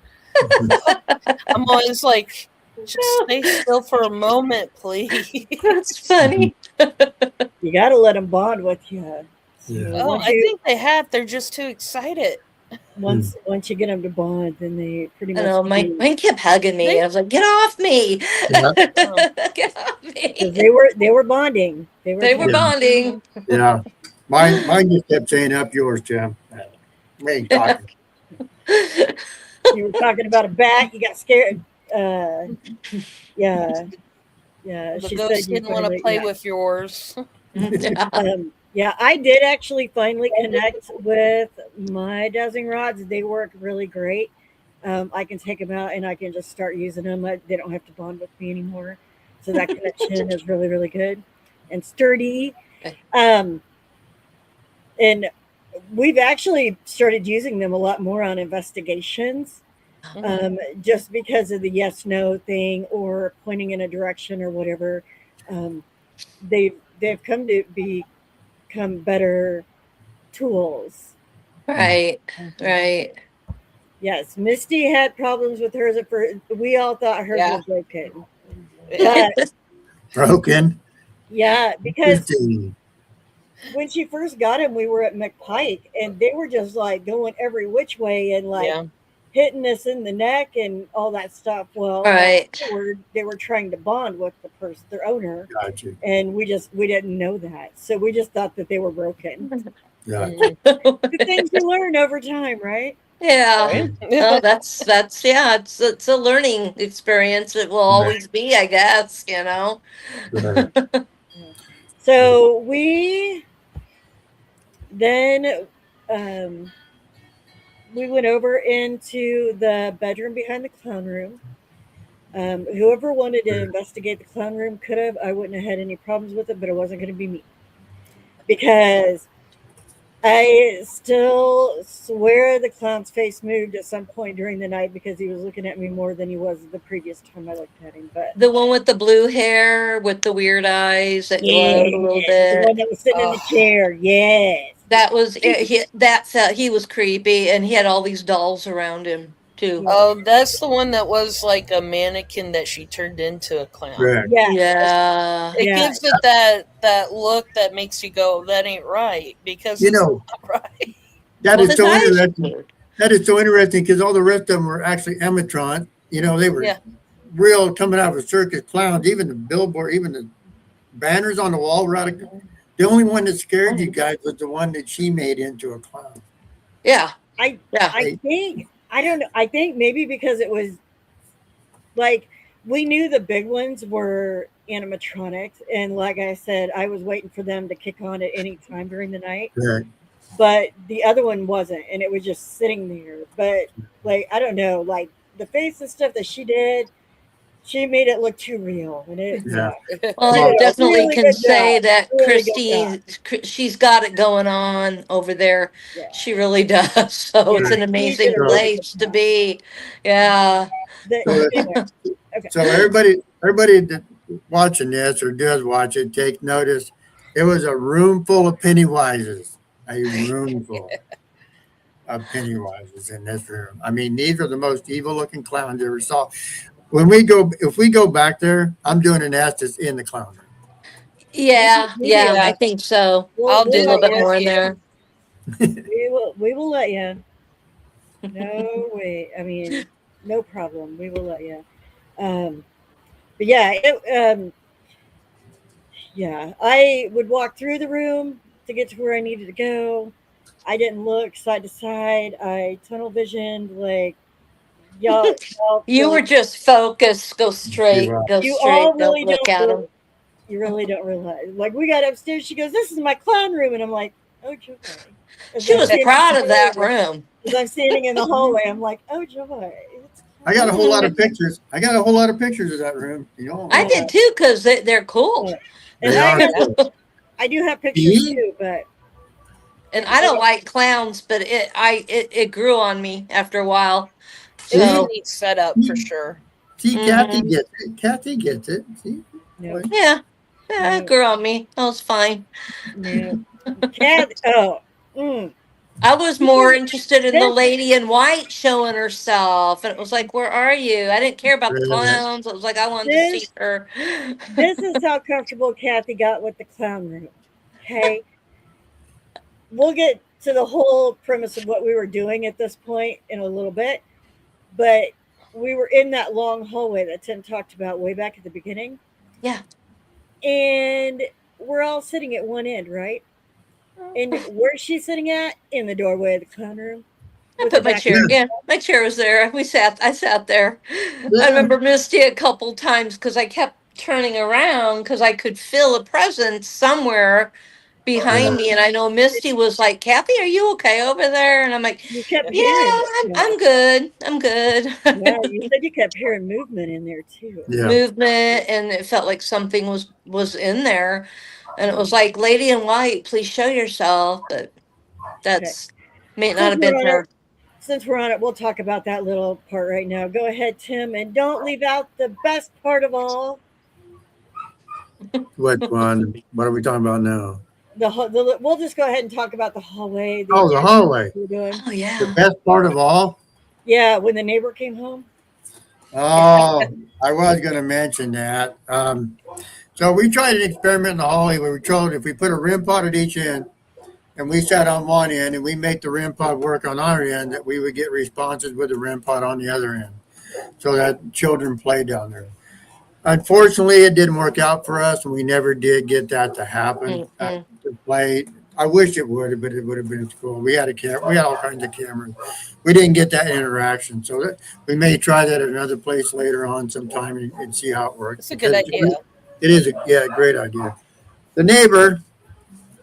I'm always like, just stay still for a moment, please. That's funny. You got to let them bond with you. So Yeah. Oh, I think they have. They're just too excited. once you get them to bond, then they pretty I much know mine kept hugging me. They, I was like, "Get off me! Yeah. Get off because me!" they were bonding. They were They were trying. Yeah. bonding. Yeah. Mine just kept saying, up yours, Jim. We ain't talking. You were talking about a bat. You got scared. Uh, yeah, yeah. the She said ghost you didn't want to finally. play Yeah. with yours. Yeah. Yeah, I did actually finally connect with my dowsing rods. They work really great. I can take them out and I can just start using them. They don't have to bond with me anymore. So that connection is really, really good and sturdy. Um, and we've actually started using them a lot more on investigations, just because of the yes no thing or pointing in a direction or whatever. Um, they've come to become better tools. Right. Mhm. Right. Yes, Misty had problems with hers at first. We all thought hers Yeah. were broken. Yeah. But Broken. yeah, because 15. when she first got him, we were at McPike and they were just like going every which way and like Yeah. hitting us in the neck and all that stuff. Well, Right. afterward, they were trying to bond with the person, their owner, Gotcha. and we didn't know that, so we just thought that they were broken. Gotcha. The things you learn over time, right? Yeah. Right? Oh, that's yeah. It's a learning experience. It will Right. always be, I guess. You know. Right. So we then um, we went over into the bedroom behind the clown room. Whoever wanted to investigate the clown room could have. I wouldn't have had any problems with it, but it wasn't going to be me because I still swear the clown's face moved at some point during the night because he was looking at me more than he was the previous time I looked at him. But The one with the blue hair with the weird eyes that glowed a little yes, the one bit. that was sitting in the Oh, chair. Yes. That was he was creepy, and he had all these dolls around him too. Yeah. oh, that's the one that was like a mannequin that she turned into a clown. Correct. Yes. Yeah. It Yeah. gives it that look that makes you go, that ain't right, because You it's know, not right. that Well, is his so eyes are interesting. blue. That is so interesting because all the rest of them were actually emetron. You know, they were Yeah. real coming out of a circus clowns. Even the billboard, even the banners on the wall were out of. The only one that scared you guys was the one that she made into a clown. Yeah. I Yeah. I think I don't know. I think maybe because it was like we knew the big ones were animatronics, and like I said, I was waiting for them to kick on at any time during the night. Correct. But the other one wasn't, and it was just sitting there. But like I don't know, like the face and stuff that she did, she made it look too real, and it Yeah. Well, she I did Well, a definitely really can good say job. that Really good job. She's got it going on over there. Yeah, She really does. So it's yeah, an she did amazing a so really good place to job. be. Yeah. so Anyway, okay. so everybody that watching this or does watch it, take notice. It was a room full of Pennywises. A room full of Pennywises in this room. I mean, these are the most evil looking clowns you ever saw. If we go back there, I'm doing an Estes in the clown room. Yeah. Maybe Yeah. I Yeah, think so. we'll, I'll Do we'll a do little it let bit you. with more in you. there. We will let you. No way. I mean, no problem. We will let you. Um, but yeah, yeah. I would walk through the room to get to where I needed to go. I didn't look side to side. I tunnel visioned like y'all You were really. just focused. Go You, straight. Go You all straight. Don't really look don't. at them. You really don't realize. Like we got upstairs. She goes, "This is my clown room," and I'm like, "Oh joy!" As She I'm was standing in proud the of that hallway, room. I'm like, "Oh joy!" It's I got a whole lot of pictures. I got a whole lot of pictures of that room. You know, I did too because they're cool. and they are Yeah. cool. I do have pictures See? too, but And I don't like clowns, but it grew on me after a while. It was a See? So neat setup for sure. See, Kathy mhm. gets it. Kathy gets it. See? no. Boy. Yeah. Yeah, it grew on me. That was fine. Yeah. Cat. Oh. Mm. I was more interested in the lady in white showing herself. And it was like, where are you? I didn't care about the clowns. It was like, I wanted to see This her. this is how comfortable Kathy got with the clown room. Okay. We'll get to the whole premise of what we were doing at this point in a little bit, but we were in that long hallway that Tim talked about way back at the beginning. Yeah. And we're all sitting at one end, right? And where's she sitting at? In the doorway of the clown room. I With put her my back. chair. Yeah, my chair was there. I sat there. I Yeah. remember Misty a couple times because I kept turning around because I could feel a presence somewhere behind me. And I know Misty was like, Kathy, are you okay over there? And I'm like, You kept yeah, hearing I'm good. I'm Yeah, good. you said you kept hearing movement in there too. Yeah. Movement, and it felt like something was in there. And it was like, Lady in White, please show yourself. But Okay. that's may not Since have we're been on it, her. we'll talk about that little part right now. Go ahead, Tim, and don't leave out the best part of all. What one? What are we talking about now? We'll just go ahead and talk about the hallway, the Oh, the interaction hallway. we were doing. Oh The yeah. best part of all. Yeah, when the neighbor came home. Oh, I was going to mention that. So we tried an experiment in the hallway where we told if we put a REM pod at each end and we sat on one end and we make the REM pod work on our end, that we would get responses with the REM pod on the other end, so that children play down there. Unfortunately, it didn't work out for us, and we never did get that to happen. Mm-mm. To play, I wish it would have, but it would have been cool. We had a camera, we had all kinds of cameras. We didn't get that interaction, so we may try that at another place later on sometime and see how it works. It's a good idea. It is a great idea. The neighbor,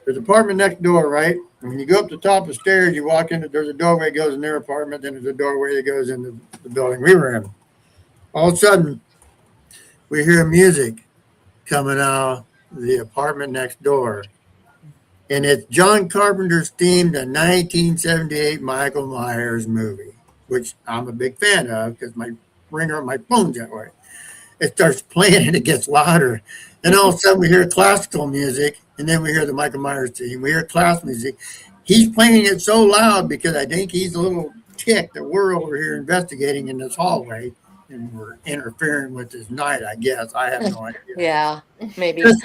there's an apartment next door, right? And when you go up the top of the stairs, you walk in. There's a doorway that goes in their apartment. Then there's a doorway that goes into the building we were in. All of a sudden, we hear music coming out of the apartment next door. And it's John Carpenter's theme to 1978 Michael Myers movie, which I'm a big fan of because my ringer on my phone's that way. It starts playing and it gets louder. And all of a sudden we hear classical music, and then we hear the Michael Myers theme. We hear class music. He's playing it so loud because I think he's a little tick that we're over here investigating in this hallway, and we're interfering with his night, I guess. I have no idea. Yeah, maybe. This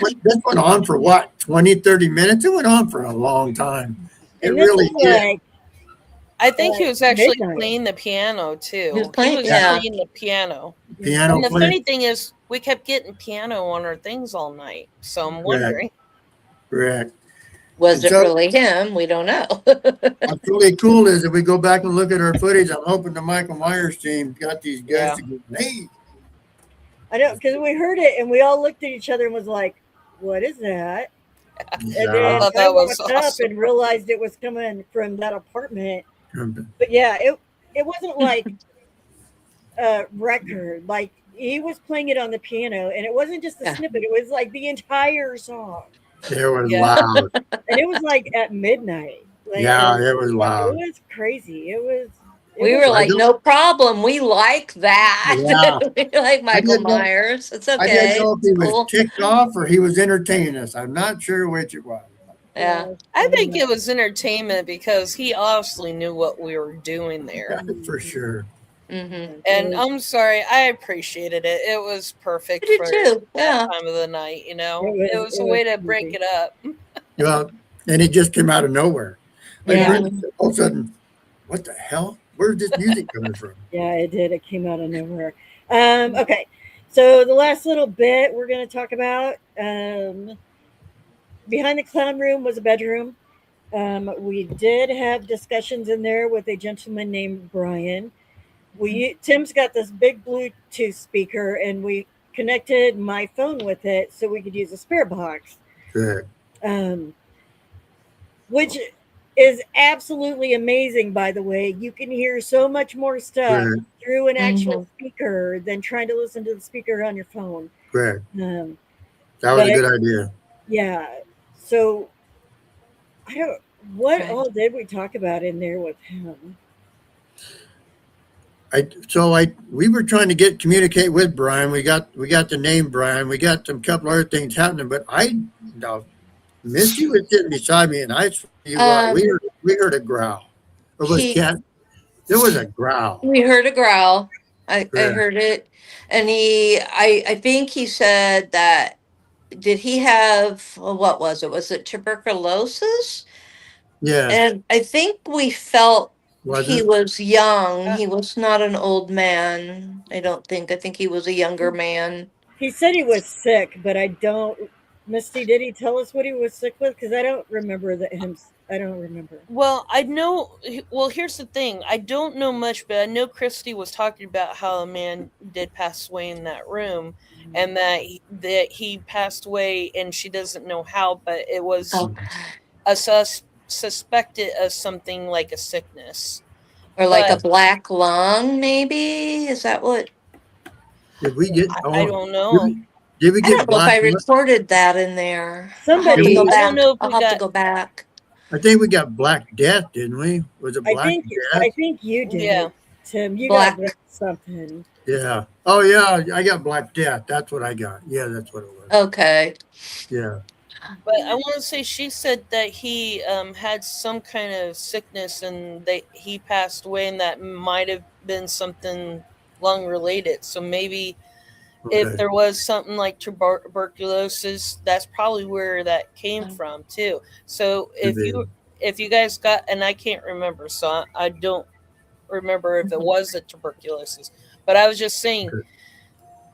went on for what, 20, 30 minutes? It went on for a long time. It And this really was did. like I think he was actually midnight. playing the piano too. He was playing- playing yeah. the piano. Piano And the player. funny thing is, we kept getting piano on our things all night. So I'm wondering. Correct. Was it So- really him? We don't know. What's really cool is if we go back and look at our footage, I'm hoping the Michael Myers team got these guys to go, hey, I know, because we heard it and we all looked at each other and was like, "What is that?" And then I thought I that was walked up awesome. and realized it was coming from that apartment. yeah. But yeah, it wasn't like a record. Like he was playing it on the piano, and it wasn't just a Yeah. snippet. It was like the entire song, It was Yeah. loud. and it was like at midnight. Like, Yeah, it was It loud. was crazy. It was. We were like, don't- no problem. We like that. Yeah. We like Michael didn't know- Myers. It's I okay. didn't know if he was Cool. ticked off or he was entertaining us. I'm not sure which it was. Yeah. I think it was entertainment because he obviously knew what we were doing there. For sure. Mm-hmm. And I'm sorry, I appreciated it. It was perfect I did for too. Yeah. that time of the night, you know. It It was- was it a way was to break creepy. it up. Well, and it just came out of nowhere. Like, Yeah. all of a sudden, what the hell? Where's this music coming from? Yeah, it did. It came out of nowhere. Okay, so the last little bit we're going to talk about behind the clown room was a bedroom. We did have discussions in there with a gentleman named Brian. Tim's got this big Bluetooth speaker, and we connected my phone with it so we could use a spare box, Good. which is absolutely amazing. By the way, you can hear so much more stuff Good. through an actual speaker than trying to listen to the speaker on your phone. Good. Um, That was a But- good idea. yeah. So what Okay. all did we talk about in there with him? we were trying to communicate with Brian. We got the name Brian. We got some couple other things happening, but now Misty was sitting beside me, and I swear to you what, Um, we heard a growl. Or was he cat? There was a growl. we heard a growl. I Yeah. heard it, and I think he said that. Did he have what was it? Was it tuberculosis? Yes. And I think we felt Was he it? was young. Uh, He was not an old man. I don't think. I think he was a younger man. He said he was sick, but I don't. Misty, did he tell us what he was sick with? Because I don't remember that him. I don't remember. Well, I know. Well, here's the thing. I don't know much, but I know Christy was talking about how a man did pass away in that room, and that he passed away, and she doesn't know how, but it was Okay. suspected as something like a sickness. Or like a But black lung, maybe? Is that what? Did we get? I Oh, don't know. did we I get don't know if I black? recorded that in there. I'll have to Somebody, go I don't back. know if I'll we have to got. go back. I think we got Black Death, didn't we? Was it I Black think, Death? I think you did, Yeah. Tim. You got Black. something. Yeah. Oh yeah, I got Black Death. That's what I got. Yeah, that's what it was. Okay. Yeah. But I want to say she said that he had some kind of sickness and he passed away, and that might have been something lung related. So maybe if Okay. there was something like tuberculosis, that's probably where that came from too. So Could be. if you guys got, and I can't remember, so I don't remember if it was a tuberculosis, but I was just saying. Okay.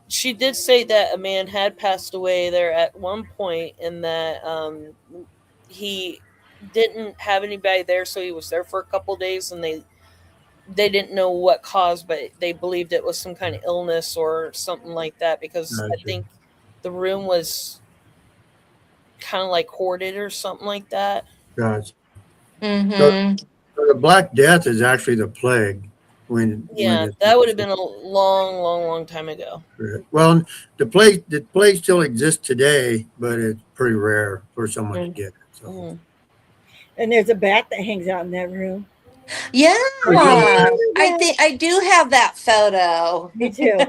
She did say that a man had passed away there at one point, and that he didn't have anybody there, so he was there for a couple days, and they didn't know what caused, but they believed it was some kind of illness or something like that, because I Gotcha. think the room was kind of like hoarded or something like that. Gotcha. So, Mm-hmm. so the Black Death is actually the plague when Yeah, it. that would have been a long, long, long time ago. Well, the plague still exists today, but it's pretty rare for someone to get it. So. Mm. And there's a bat that hangs out in that room. Yeah. Oh, you know I Yeah, think I do have that photo. me too.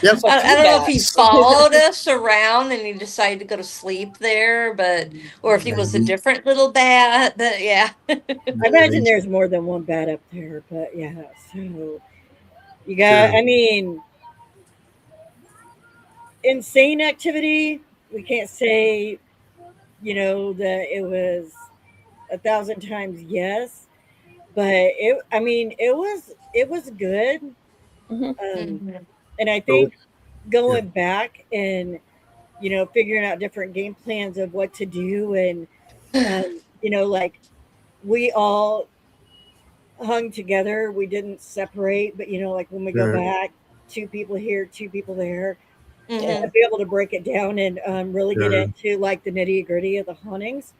Yep. So I two don't know if he bats. followed us around and he decided to go to sleep there, but or if he was a Maybe. different little bat. But yeah. I imagine there's more than one bat up there, but yeah. So you got, Sure. I mean, insane activity. We can't say, that it was 1,000 times yes, but I mean, it was good. Mhm. Mhm. And I So, think yeah. going back and, figuring out different game plans of what to do and, like we all hung together. We didn't separate, but like when we go Sure. back, two people here, two people there, and Yeah. to be able to break it down and really get Sure. into like the nitty gritty of the hauntings.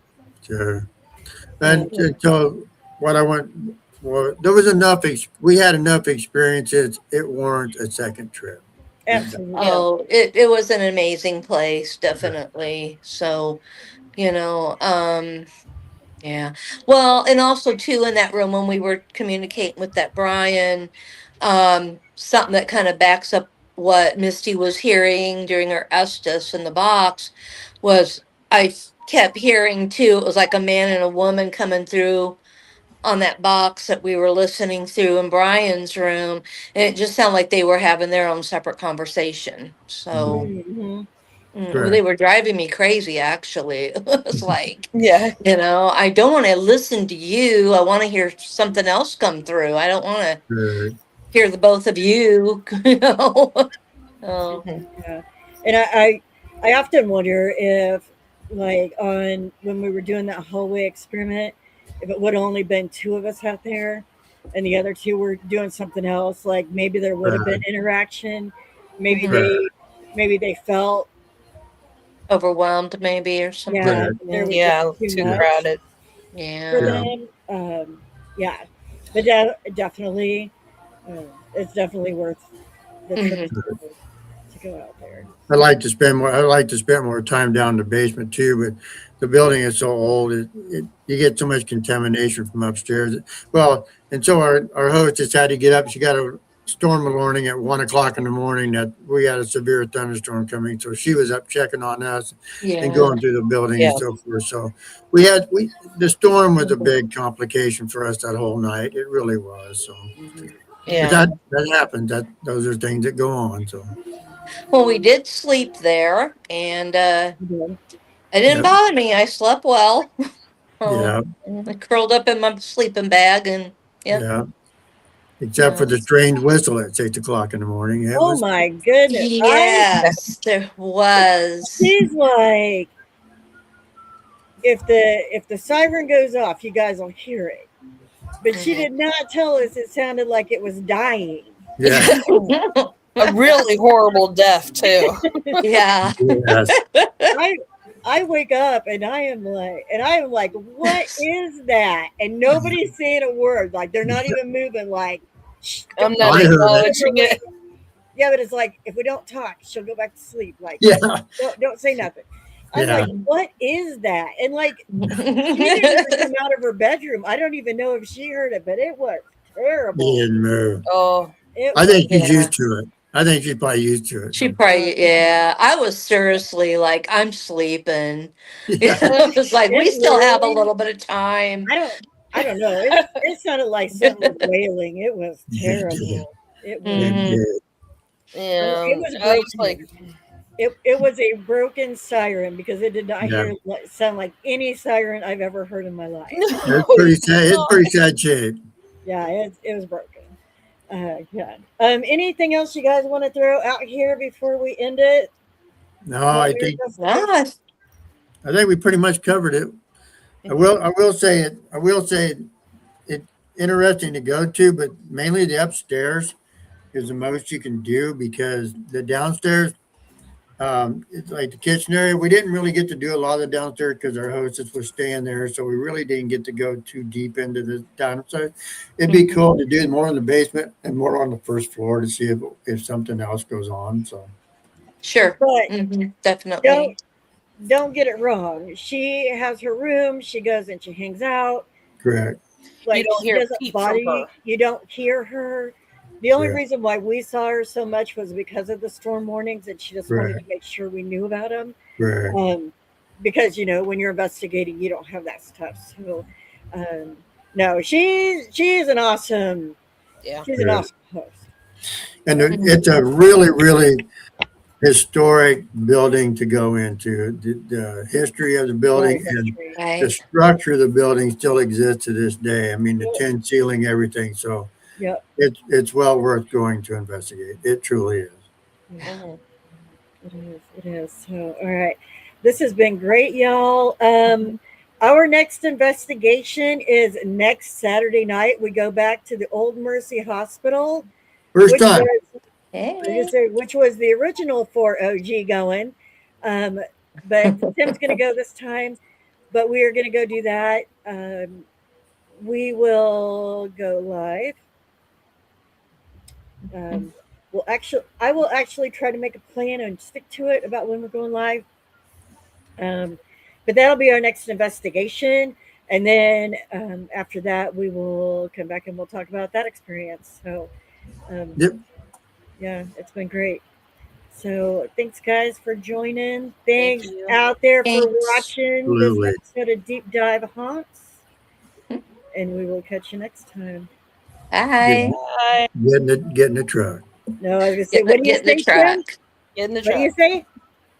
Sure. Um, And so what I want, well, there was enough. We had enough experiences. It warrants a second trip. absolutely. Yeah. Oh, it was an amazing place, definitely. So, you know, yeah. Well, and also too in that room when we were communicating with that Brian, something that kind of backs up what Misty was hearing during her Estes in the box was kept hearing too. It was like a man and a woman coming through on that box that we were listening through in Brian's room, and it just sounded like they were having their own separate conversation. So Mhm. they Correct. were driving me crazy. Actually, it was like, Yeah. I don't want to listen to you. I want to hear something else come through. I don't want to Correct. hear the both of you. You know. Oh. Yeah, and I often wonder if like on when we were doing that hallway experiment, if it would have only been two of us out there, and the other two were doing something else, like maybe there would have been Correct. interaction. Maybe Mhm. Correct. they felt Overwhelmed, maybe, or yeah something. Correct. there was just Yeah. too Too much crowded. for Yeah. Yeah. them. Yeah, but definitely, it's definitely worth the trip Hmm. to to go out there. I'd like to spend more. I'd like to spend more time down in the basement too, but the building is so old. You get so much contamination from upstairs. Well, and so our host just had to get up. She got a storm warning at 1 o'clock in the morning that we had a severe thunderstorm coming. So she was up checking on us and Yeah. going through the building Yeah. and so forth. So the storm was a big complication for us that whole night. It really was. So, but Yeah. that happens. Those are things that go on. So. Well, we did sleep there, and it Yeah. didn't Yep. bother me. I slept well. Yeah. I curled up in my sleeping bag, and yeah. Yeah. Except for the strange whistle at 6 o'clock in the morning. It Oh was, my goodness. Yes, there was. She's like, if the siren goes off, you guys will hear it. But she did not tell us it sounded like it was dying. yeah. A really horrible death too. Yeah. Yes. I wake up and I am like, what is that? And nobody's saying a word. Like they're not even moving. Like, shh, I'm not I heard it. acknowledging it. yeah, but it's like if we don't talk, she'll go back to sleep. Like, Yeah. don't say nothing. I'm Yeah. like, what is that? And like, she didn't even come out of her bedroom. I don't even know if she heard it, but it was terrible. He didn't move. Oh, I think she's Yeah. used to it. I think she's probably used to it. She probably, yeah. I was seriously like, I'm sleeping. Yeah. It was like, we It still have a really- little bit of time. I don't know. It sounded like someone was wailing. It was terrible. It was. Mhm. Yeah. yeah. It was I was like, It was a broken siren because it did not Yeah. sound like any siren I've ever heard in my life. It's pretty sad. It's pretty sad shape. Yeah, it was broken. Yeah. Anything else you guys want to throw out here before we end it? No, I think we pretty much covered it. I will say it interesting to go to, but mainly the upstairs is the most you can do because the downstairs, it's like the kitchen area. We didn't really get to do a lot of the downstairs because our hostess was staying there, so we really didn't get to go too deep into the downstairs. It'd be cool to do more in the basement and more on the first floor to see if something else goes on. So Sure. But Definitely. don't get it wrong. She has her room. She goes and she hangs out. correct. Like You don't she hear doesn't peep bother from you. her. You don't hear her. The only Right. reason why we saw her so much was because of the storm warnings, and she just wanted Right. to make sure we knew about them. Correct. Because when you're investigating, you don't have that stuff. So, no, she's an awesome. yeah. She's an Right. awesome host. And it's a really, really historic building to go into. The history of the building and the Right. structure of the building still exists to this day. I mean, the tin ceiling, everything. So Yep. it's well worth going to investigate. It truly is. Mhm. It is. So, all right. This has been great, y'all. Our next investigation is next Saturday night. We go back to the Old Mercy Hospital, First which time. which was the original 4OG going. But Tim's going to go this time, but we are going to go do that. We will go live. I will actually try to make a plan and stick to it about when we're going live. But that'll be our next investigation. And then after that, we will come back and we'll talk about that experience. So, Yep. yeah, it's been great. So thanks, guys, for joining. Thanks you. out there for Thanks. watching Absolutely. this episode of Deep Dive Haunts. And we will catch you next time. Bye. Bye. Get in the truck. No, I was going to say, what do you Get in the say, Tim? truck. Get in the What do truck. you say?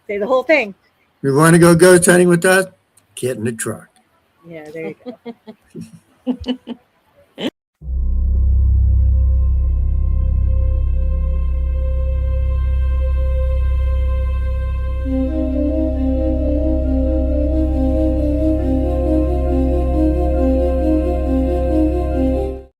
Say the whole thing. You want to go ghost hunting with us? Get in the truck. Yeah, there you go.